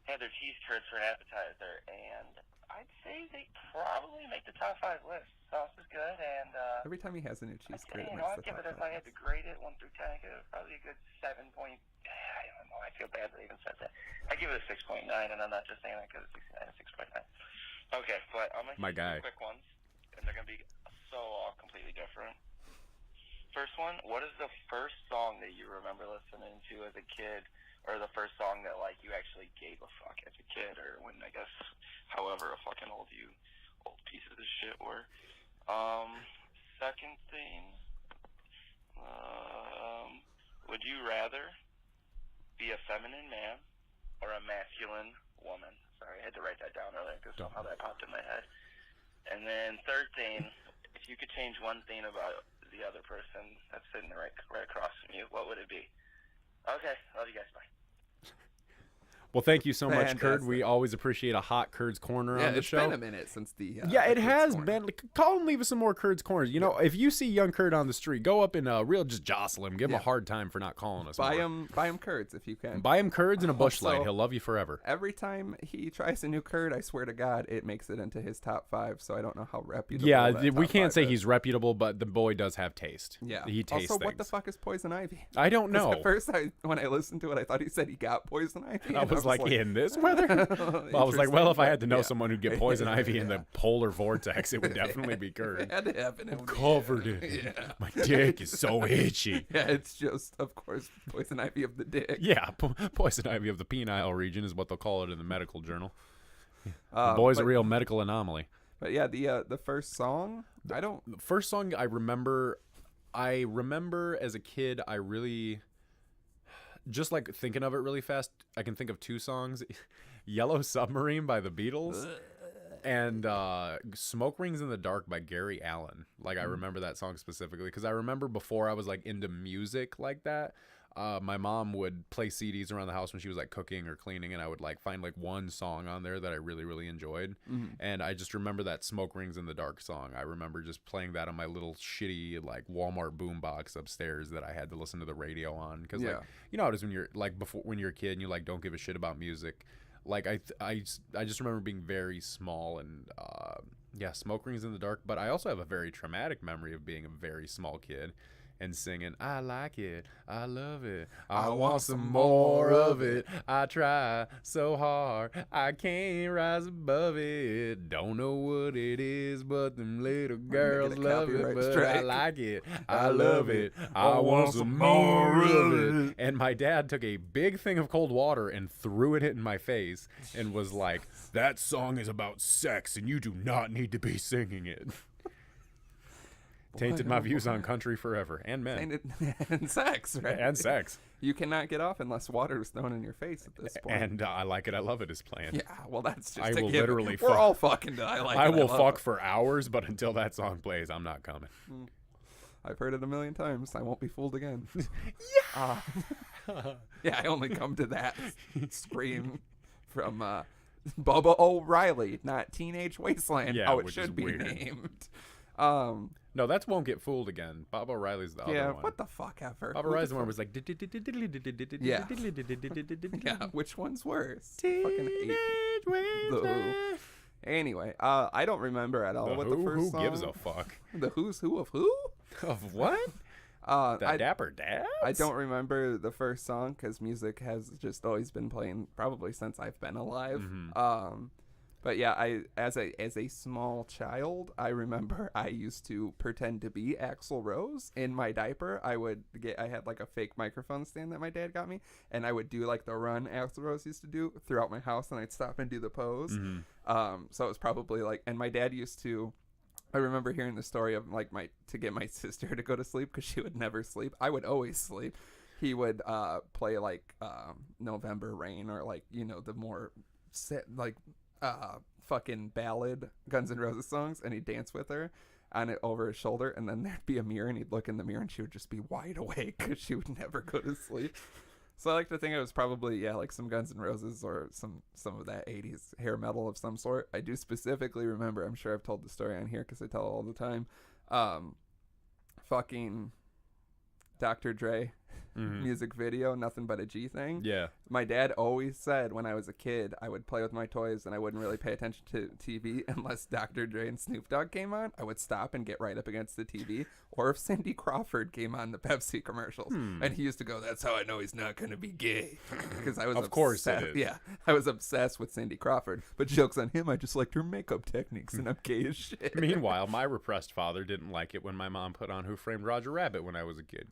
D: had their cheese curds for an appetizer, and I I'd say they probably make the top 5 list. Sauce is good, and
A: Every time he has a new cheese
D: I'd say,
A: curd, it
D: you know,
A: makes
D: I'd
A: the
D: give
A: top
D: it, if
A: 5
D: I had to
A: list.
D: grade it 1 through 10, I'd give it probably a good 7 point. I don't know. I feel bad that I even said that. I give it a 6.9, and I'm not just saying that because it's 6.9. Okay, but I'm gonna
B: My
D: hit
B: guy.
D: some quick ones, and they're gonna be so all completely different. First one, what is the first song that you remember listening to as a kid, or the first song that like you actually gave a fuck as a kid, or when I guess, however fucking old pieces of shit were. Second thing, would you rather be a feminine man or a masculine woman? Sorry, I had to write that down earlier because somehow that popped in my head. And then third thing, if you could change one thing about the other person that's sitting right across from you, what would it be? Okay, love you guys, bye.
B: Well, thank you so much, Curd.
A: Fantastic.
B: We always appreciate a hot Curd's Corner
A: Yeah,
B: on the
A: it's
B: show.
A: been a minute since the
B: Yeah, it
A: Curd's
B: has
A: Corner.
B: been. Call and leave us some more Curd's Corners. You know, if you see young Curd on the street, go up and just jostle him. Give him a hard time for not calling us.
A: Buy
B: more.
A: him curds if you can.
B: Buy him Curds and a bush light.
A: Also,
B: He'll love you forever.
A: Every time he tries a new curd, I swear to God, it makes it into his top 5. So I don't know how reputable.
B: Yeah,
A: that
B: we
A: top
B: can't
A: 5
B: say
A: is.
B: he's reputable, but the boy does have taste.
A: Yeah.
B: He tastes
A: Also,
B: things.
A: what the fuck is poison ivy?
B: I don't
A: 'Cause
B: know.
A: At first, when I listened to it, I thought he said he got poison ivy.
B: I
A: and
B: was like, in this weather? Well, I was like,
A: Interesting,
B: well, if I had
A: but
B: to know
A: yeah.
B: someone who'd get poison ivy in
A: Yeah.
B: the polar vortex, it would definitely be
A: If
B: Curd.
A: it had to happen, it would be-
B: Covered it.
A: Yeah.
B: My dick is so itchy.
A: Yeah, it's just, of course, poison ivy of the dick.
B: Yeah, poison ivy of the penile region is what they'll call it in the medical journal. The
A: Um,
B: boy's
A: but,
B: a real medical anomaly.
A: But yeah, the first song, I don't.
B: The first song I remember as a kid, I really just like thinking of it really fast. I can think of 2 songs: "Yellow Submarine" by the Beatles and "Smoke Rings in the Dark" by Gary Allan. Like I remember that song specifically because I remember before I was like into music like that. My mom would play CDs around the house when she was like cooking or cleaning, and I would like find like one song on there that I really, really enjoyed. And I just remember that "Smoke Rings in the Dark" song. I remember just playing that on my little shitty like Walmart boombox upstairs that I had to listen to the radio on because like you know how it is when you're like when you're a kid and you like don't give a shit about music. Like I just remember being very small and "Smoke Rings in the Dark." But I also have a very traumatic memory of being a very small kid and singing, "I like it, I love it, I want some more of it. I try so hard, I can't rise above it. Don't know what it is, but them little girls
A: a
B: love it.
A: copyright
B: But I
A: strike.
B: like it, I love it, I want some more of it." And my dad took a big thing of cold water and threw it in my face and was like, "That song is about sex, and you do not need to be singing it." Tainted my views on country forever and men
A: And sex, right?
B: and sex.
A: You cannot get off unless water is thrown in your face at this point.
B: And "I Like It, I Love It" is playing.
A: yeah, well, that's just
B: I
A: a
B: will
A: given.
B: literally
A: We're
B: fuck.
A: all fucking. I like.
B: I
A: it,
B: will
A: love
B: fuck
A: it.
B: for hours, but until that song plays, I'm not coming.
A: I've heard it a million times. I won't be fooled again. Yeah, I only come to that scream from Bubba O'Reilly, not Teenage Wasteland.
B: Yeah,
A: how it
B: which
A: should
B: is
A: be
B: weird.
A: named.
B: No, that's Won't Get Fooled Again. Bob O'Reilly's the
A: Yeah,
B: other one.
A: what the fuck ever.
B: Bob
A: Who the
B: O'Reilly's the one
A: fuck-
B: was like.
A: Yeah. Yeah, which one's worse? Fucking hate the Who. Anyway, I don't remember at all what the first
B: Who
A: song.
B: gives a fuck?
A: The Who's Who of Who?
B: Of what? The Dapper Dads?
A: I don't remember the first song because music has just always been playing probably since I've been alive. But yeah, as a small child, I remember I used to pretend to be Axl Rose in my diaper. I had like a fake microphone stand that my dad got me, and I would do like the run Axl Rose used to do throughout my house, and I'd stop and do the pose. So it was probably like, and my dad used to. I remember hearing the story of like to get my sister to go to sleep because she would never sleep. I would always sleep. He would play like November Rain or like the more fucking ballad Guns N' Roses songs, and he'd dance with her on it over his shoulder, and then there'd be a mirror, and he'd look in the mirror, and she would just be wide awake because she would never go to sleep. So I like to think it was probably like some Guns N' Roses or some of that 80s hair metal of some sort. I do specifically remember, I'm sure I've told the story on here because I tell it all the time, fucking Dr. Dre music video, Nothing But a G thing.
B: Yeah.
A: My dad always said when I was a kid, I would play with my toys and I wouldn't really pay attention to TV unless Dr. Dre and Snoop Dogg came on. I would stop and get right up against the TV. Or if Cindy Crawford came on the Pepsi commercials. And he used to go, that's how I know he's not going to be gay. Because I was
B: Of course it is.
A: Yeah, I was obsessed with Cindy Crawford. But jokes on him, I just liked her makeup techniques and I'm gay as shit.
B: Meanwhile, my repressed father didn't like it when my mom put on Who Framed Roger Rabbit when I was a kid.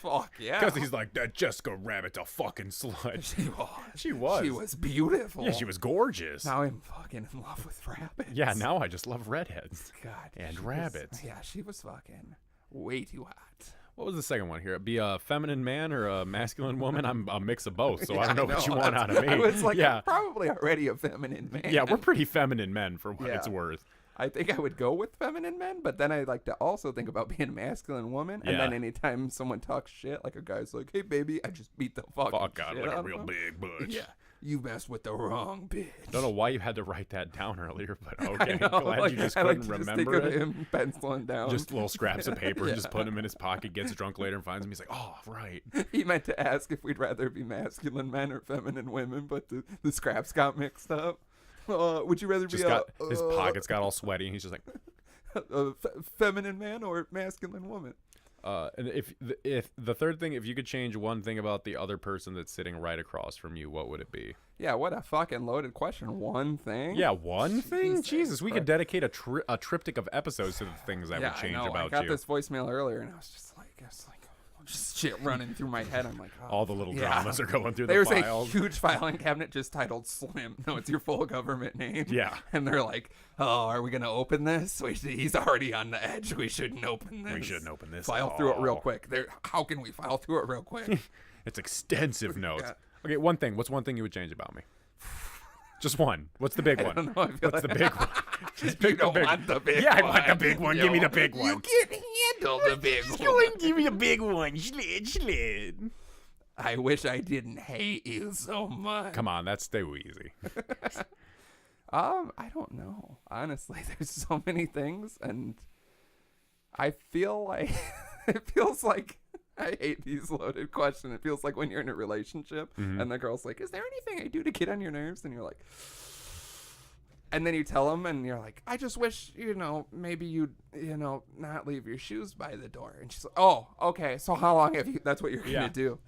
A: Fuck yeah.
B: Because he's like, that Jessica Rabbit's a fucking slut.
A: She was.
B: She was.
A: She was beautiful.
B: Yeah, she was gorgeous.
A: Now I'm fucking in love with rabbits.
B: Yeah, now I just love redheads.
A: God.
B: And
A: she
B: rabbits.
A: Was, yeah, she was fucking way too hot.
B: What was the second one here? It'd be a feminine man or a masculine woman? I'm a mix of both, so
A: Yeah,
B: I don't know what you want out of me.
A: I was like,
B: yeah.
A: I'm probably already a feminine man.
B: Yeah, we're pretty feminine men for what it's
A: Yeah.
B: worth.
A: I think I would go with feminine men, but then I like to also think about being a masculine woman. And
B: Yeah.
A: then anytime someone talks shit, like a guy's like, "Hey, baby," I just beat the fuck
B: Fuck out
A: shit
B: like a
A: out
B: real
A: of him.
B: big butch.
A: Yeah, you messed with the wrong bitch.
B: Don't know why you had to write that down earlier, but okay.
A: I know,
B: Glad
A: like,
B: you just
A: I like
B: couldn't
A: to just
B: remember
A: think of
B: it.
A: him penciling down.
B: Just little scraps of paper,
A: Yeah.
B: just put them in his pocket, gets drunk later and finds them. He's like, oh, right.
A: He meant to ask if we'd rather be masculine men or feminine women, but the scraps got mixed up. Would you rather
B: Just
A: be
B: got his pockets got all sweaty, and he's just like,
A: a feminine man or masculine woman?
B: and if the third thing, if you could change one thing about the other person that's sitting right across from you, what would it be?
A: Yeah, what a fucking loaded question. One thing?
B: Yeah, one thing? Jesus, we could
A: Christ.
B: dedicate a triptych of episodes to the things I would change
A: I know.
B: about
A: I got
B: you.
A: this voicemail earlier, and I was like, just shit running through my head. I'm like, oh,
B: All the little
A: yeah.
B: dramas are going through the
A: There's
B: files.
A: a huge filing cabinet just titled Slim. No, it's your full government name.
B: Yeah.
A: And they're like, oh, are we going to open this? He's already on the edge. We shouldn't open this.
B: We shouldn't open this.
A: File
B: at
A: through it real
B: all.
A: quick. How can we file through it real quick?
B: It's extensive notes.
A: Yeah.
B: Okay, one thing. What's one thing you would change about me? Just one. What's the big
A: I
B: one?
A: don't know. I feel
B: What's
A: like
B: the big one? Just
A: you
B: pick the
A: don't
B: big
A: want the big
B: Yeah,
A: one.
B: I want the big one. Give me the big one.
A: You can handle the big one.
C: Give me the big one. Slid.
A: I wish I didn't hate you so much.
B: Come on, that's too easy.
A: I don't know. Honestly, there's so many things, and I feel like it feels like I hate these loaded questions. It feels like when you're in a relationship and the girl's like, "Is there anything I do to get on your nerves?" And you're like, and then you tell them, and you're like, "I just wish, maybe you'd, not leave your shoes by the door." And she's like, "Oh, okay. So how long have you? That's what you're
B: Yeah.
A: gonna do."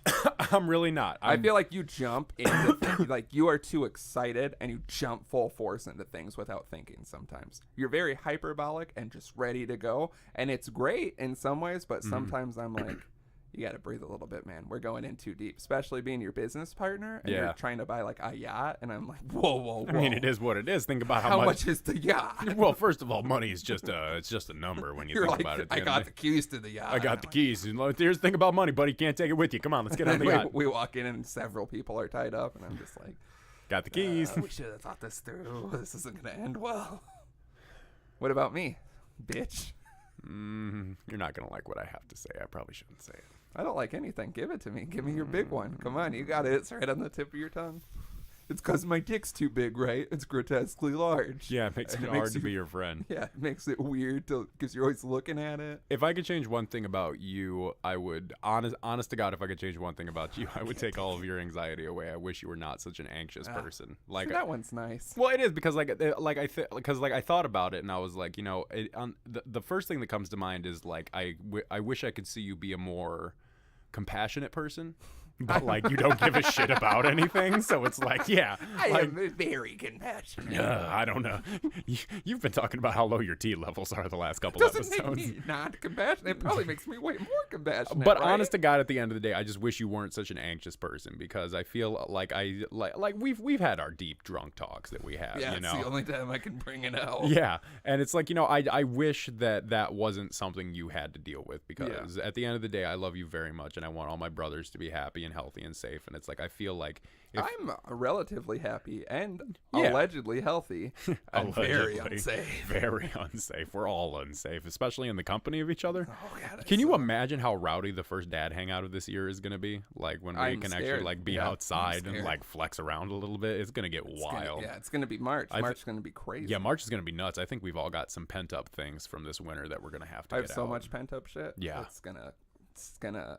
B: I'm really not.
A: I feel like you jump into things, like you are too excited and you jump full force into things without thinking sometimes. You're very hyperbolic and just ready to go. And it's great in some ways, but sometimes I'm like, you got to breathe a little bit, man. We're going in too deep, especially being your business partner and
B: Yeah.
A: you're trying to buy like a yacht. And I'm like, whoa.
B: I mean, it is what it is. Think about
A: How much is the yacht?
B: Well, first of all, money is just a number when you
A: You're
B: think
A: like,
B: about it. at the
A: I
B: end
A: got
B: of
A: the keys to the yacht.
B: I got the keys. And here's the thing about money, buddy. You can't take it with you. Come on, let's get on the yacht.
A: we walk in and several people are tied up and I'm just like,
B: Got the keys.
A: we should have thought this through. This isn't going to end well. What about me, bitch?
B: You're not gonna like what I have to say. I probably shouldn't say it.
A: I don't like anything. Give it to me. Give me your big one. Come on, you got it. It's right on the tip of your tongue. It's because my dick's too big, right? It's grotesquely large.
B: Yeah, it makes it hard to be your friend.
A: Yeah, it makes it weird because you're always looking at it.
B: If I could change one thing about you, I would, honest to God, if I could change one thing about you, I would take all of your anxiety away. I wish you were not such an anxious person.
A: See, that one's nice.
B: Well, it is because I thought about it and I was like, the first thing that comes to mind is like I wish I could see you be a more compassionate person. But like you don't give a shit about anything, so it's like, yeah,
A: I
B: like,
A: am very compassionate.
B: I don't know. You've been talking about how low your T levels are the last couple
A: Doesn't
B: episodes.
A: make me not compassionate. It probably makes me way more compassionate.
B: But
A: right?
B: honest to God, at the end of the day, I just wish you weren't such an anxious person because I feel like we've had our deep drunk talks that we have.
A: Yeah, it's the only time I can bring it out.
B: Yeah, and it's like I wish that wasn't something you had to deal with because at the end of the day, I love you very much and I want all my brothers to be happy and healthy and safe. And it's like I feel like
A: I'm relatively happy and
B: Yeah.
A: allegedly healthy. I'm very
B: Allegedly.
A: unsafe.
B: Very unsafe. We're all unsafe, especially in the company of each other.
A: Oh, God,
B: Can you imagine how rowdy the first dad hangout of this year is going to be? Like when we
A: I'm
B: can
A: scared.
B: actually like be
A: Yeah, I'm
B: outside and
A: scared.
B: like flex around a little bit. It's going to get wild.
A: It's going to be March. March is going to be crazy.
B: Yeah, March is going to be nuts. I think we've all got some pent up things from this winter that we're going to have to
A: I have
B: get
A: so
B: out.
A: much pent up shit.
B: Yeah.
A: It's going to It's gonna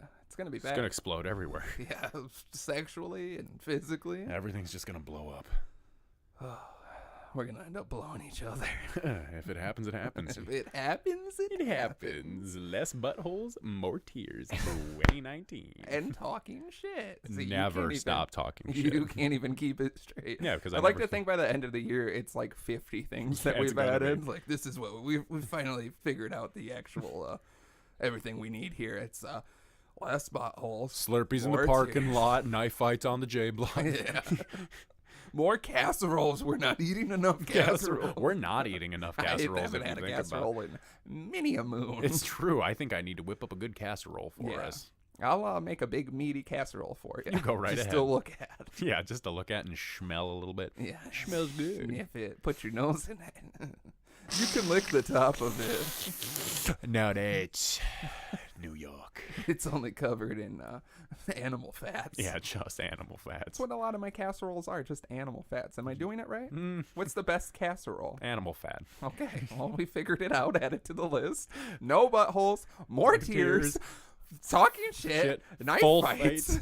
A: be
B: It's
A: bad.
B: gonna explode everywhere.
A: Yeah, sexually and physically.
B: Everything's just gonna blow up.
A: We're gonna end up blowing each other.
B: If it happens, it happens.
A: If it happens,
B: It happens. Less buttholes, more tears. 2019.
A: And talking shit. So
B: Never stop talking shit.
A: You can't even keep it straight.
B: Yeah, because
A: I like to think by the end of the year, it's like 50 things that
B: Yeah, it's
A: we've
B: gotta
A: added.
B: be.
A: Like, this is what we've finally figured out the actual everything we need here. It's less buttholes.
B: Slurpees in the
A: more
B: parking
A: tears.
B: lot, knife fights on the J block.
A: Yeah. More casseroles. We're not eating enough casseroles.
B: We're not eating enough
A: I
B: casseroles.
A: haven't
B: if
A: had
B: you
A: a
B: think
A: casserole
B: about
A: in many a moon.
B: It's true. I think I need to whip up a good casserole for
A: Yeah.
B: us.
A: I'll make a big meaty casserole for you.
B: You go right
A: just
B: ahead.
A: to look at.
B: Yeah, just to look at and smell a little bit.
A: Yeah,
B: Smells good.
A: Sniff it. Put your nose in it. You can lick the top of it.
B: Now that's New York.
A: It's only covered in animal fats.
B: Yeah, just animal fats.
A: That's what a lot of my casseroles are, just animal fats. Am I doing it right? What's the best casserole?
B: Animal fat.
A: Okay, well, we figured it out. Add it to the list. No buttholes, more tears, talking shit, knife
B: full
A: fights.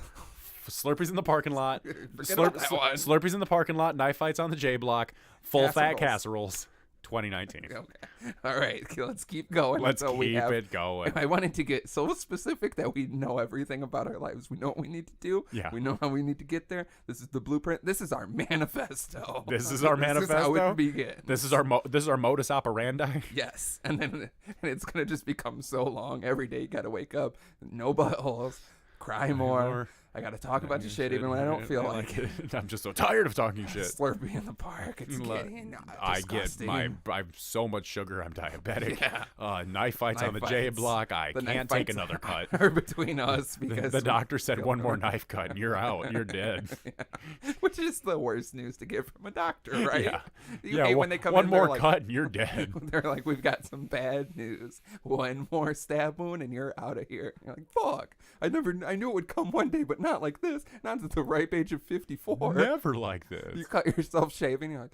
B: Slurpees in the parking lot.
A: Forget about that one.
B: Slurpees in the parking lot. Knife fights on the J block. Full fat
A: Casseroles.
B: casseroles. 2019.
A: Okay. All right, let's keep going.
B: Let's
A: until we
B: keep
A: have
B: it going.
A: I wanted to get so specific that we know everything about our lives. We know what we need to do.
B: Yeah.
A: We know how we need to get there. This is the blueprint. This is our manifesto.
B: This is our
A: This is how
B: manifesto?
A: it begins.
B: This is our modus operandi.
A: Yes. And then it's going to just become so long. Every day you got to wake up. No buttholes. Cry more. I got to talk about your shit even when I don't feel like it.
B: I'm just so tired of talking shit.
A: Slurpee in the park. It's getting
B: I get
A: disgusting.
B: I've so much sugar. I'm diabetic.
A: Yeah.
B: Knife fights on the
A: Knife
B: J
A: fights.
B: block. I
A: The knife
B: can't take
A: fights
B: another cut.
A: are between us because
B: The doctor said one more knife cut and you're out. You're dead.
A: Yeah. Which is the worst news to get from a doctor, right?
B: Yeah.
A: You
B: Yeah.
A: hate
B: One,
A: when they come
B: one
A: in, they're
B: more
A: like,
B: cut and you're dead.
A: They're like, we've got some bad news. One more stab wound and you're out of here. You're like, fuck. I knew it would come one day, but not like this. Not at the ripe age of 54.
B: Never like this.
A: You cut yourself shaving. You're like,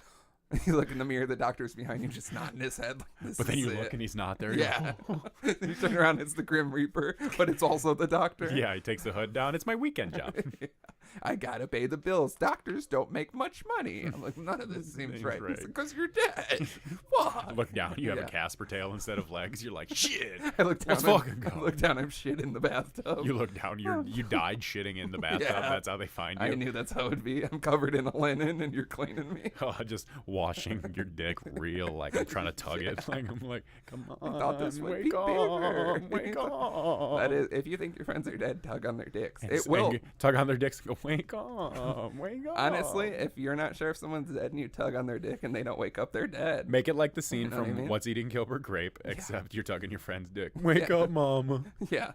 A: you look in the mirror. The doctor's behind you, just nodding his head. Like, this
B: But then
A: is
B: you
A: it.
B: look and he's not there.
A: Yeah. You turn around, it's the Grim Reaper, but it's also the doctor.
B: Yeah, he takes the hood down. It's my weekend job.
A: I gotta pay the bills. Doctors don't make much money. I'm like, none of this seems right.
B: right.
A: Because you're dead. Fuck.
B: Look down. You have
A: Yeah.
B: a Casper tail instead of legs. You're like, shit.
A: I look down.
B: Let's fucking go.
A: I look down. I'm shit in the bathtub.
B: You look down. You died shitting in the bathtub.
A: Yeah.
B: That's how they find you.
A: I knew that's how it'd be. I'm covered in a linen, and you're cleaning me.
B: Just washing your dick real, like I'm trying to tug it. Like I'm like, come on,
A: I thought this would
B: wake
A: be
B: up,
A: bigger.
B: wake up.
A: That is, if you think your friends are dead, tug on their dicks.
B: And
A: It will.
B: you tug on their dicks and go, wake up, wake up.
A: Honestly, if you're not sure if someone's dead and you tug on their dick and they don't wake up, they're dead.
B: Make it like the scene
A: You know what I
B: from
A: mean?
B: What's Eating Gilbert Grape, except you're tugging your friend's dick. Wake up, mama.
A: Yeah,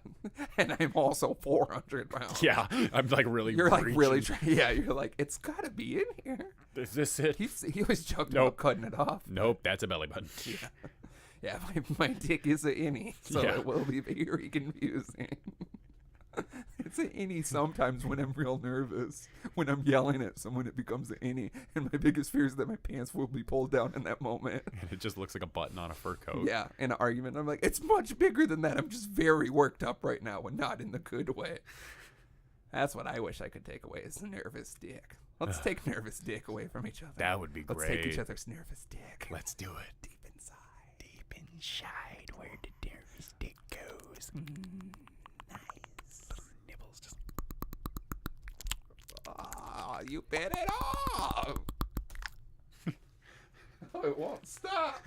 A: and I'm also 400 pounds.
B: Yeah, I'm like really.
A: You're like really,
B: reaching.
A: yeah. You're like, it's gotta be in here.
B: Is this it?
A: He always joked
B: Nope.
A: about cutting it off.
B: Nope, that's a belly button.
A: Yeah, my dick is a innie, so
B: Yeah.
A: it will be very confusing. It's an innie sometimes when I'm real nervous. When I'm yelling at someone, it becomes an innie. And my biggest fear is that my pants will be pulled down in that moment.
B: And it just looks like a button on a fur coat.
A: Yeah, in an argument, I'm like, it's much bigger than that. I'm just very worked up right now and not in the good way. That's what I wish I could take away is nervous dick. Let's take nervous dick away from each other.
B: That would be
A: Let's
B: great.
A: take each other's nervous dick.
B: Let's do it.
A: Deep inside.
C: Deep inside where the nervous dick goes. Nice. Nibbles just.
A: Ah, you bit it off. Oh, it won't stop.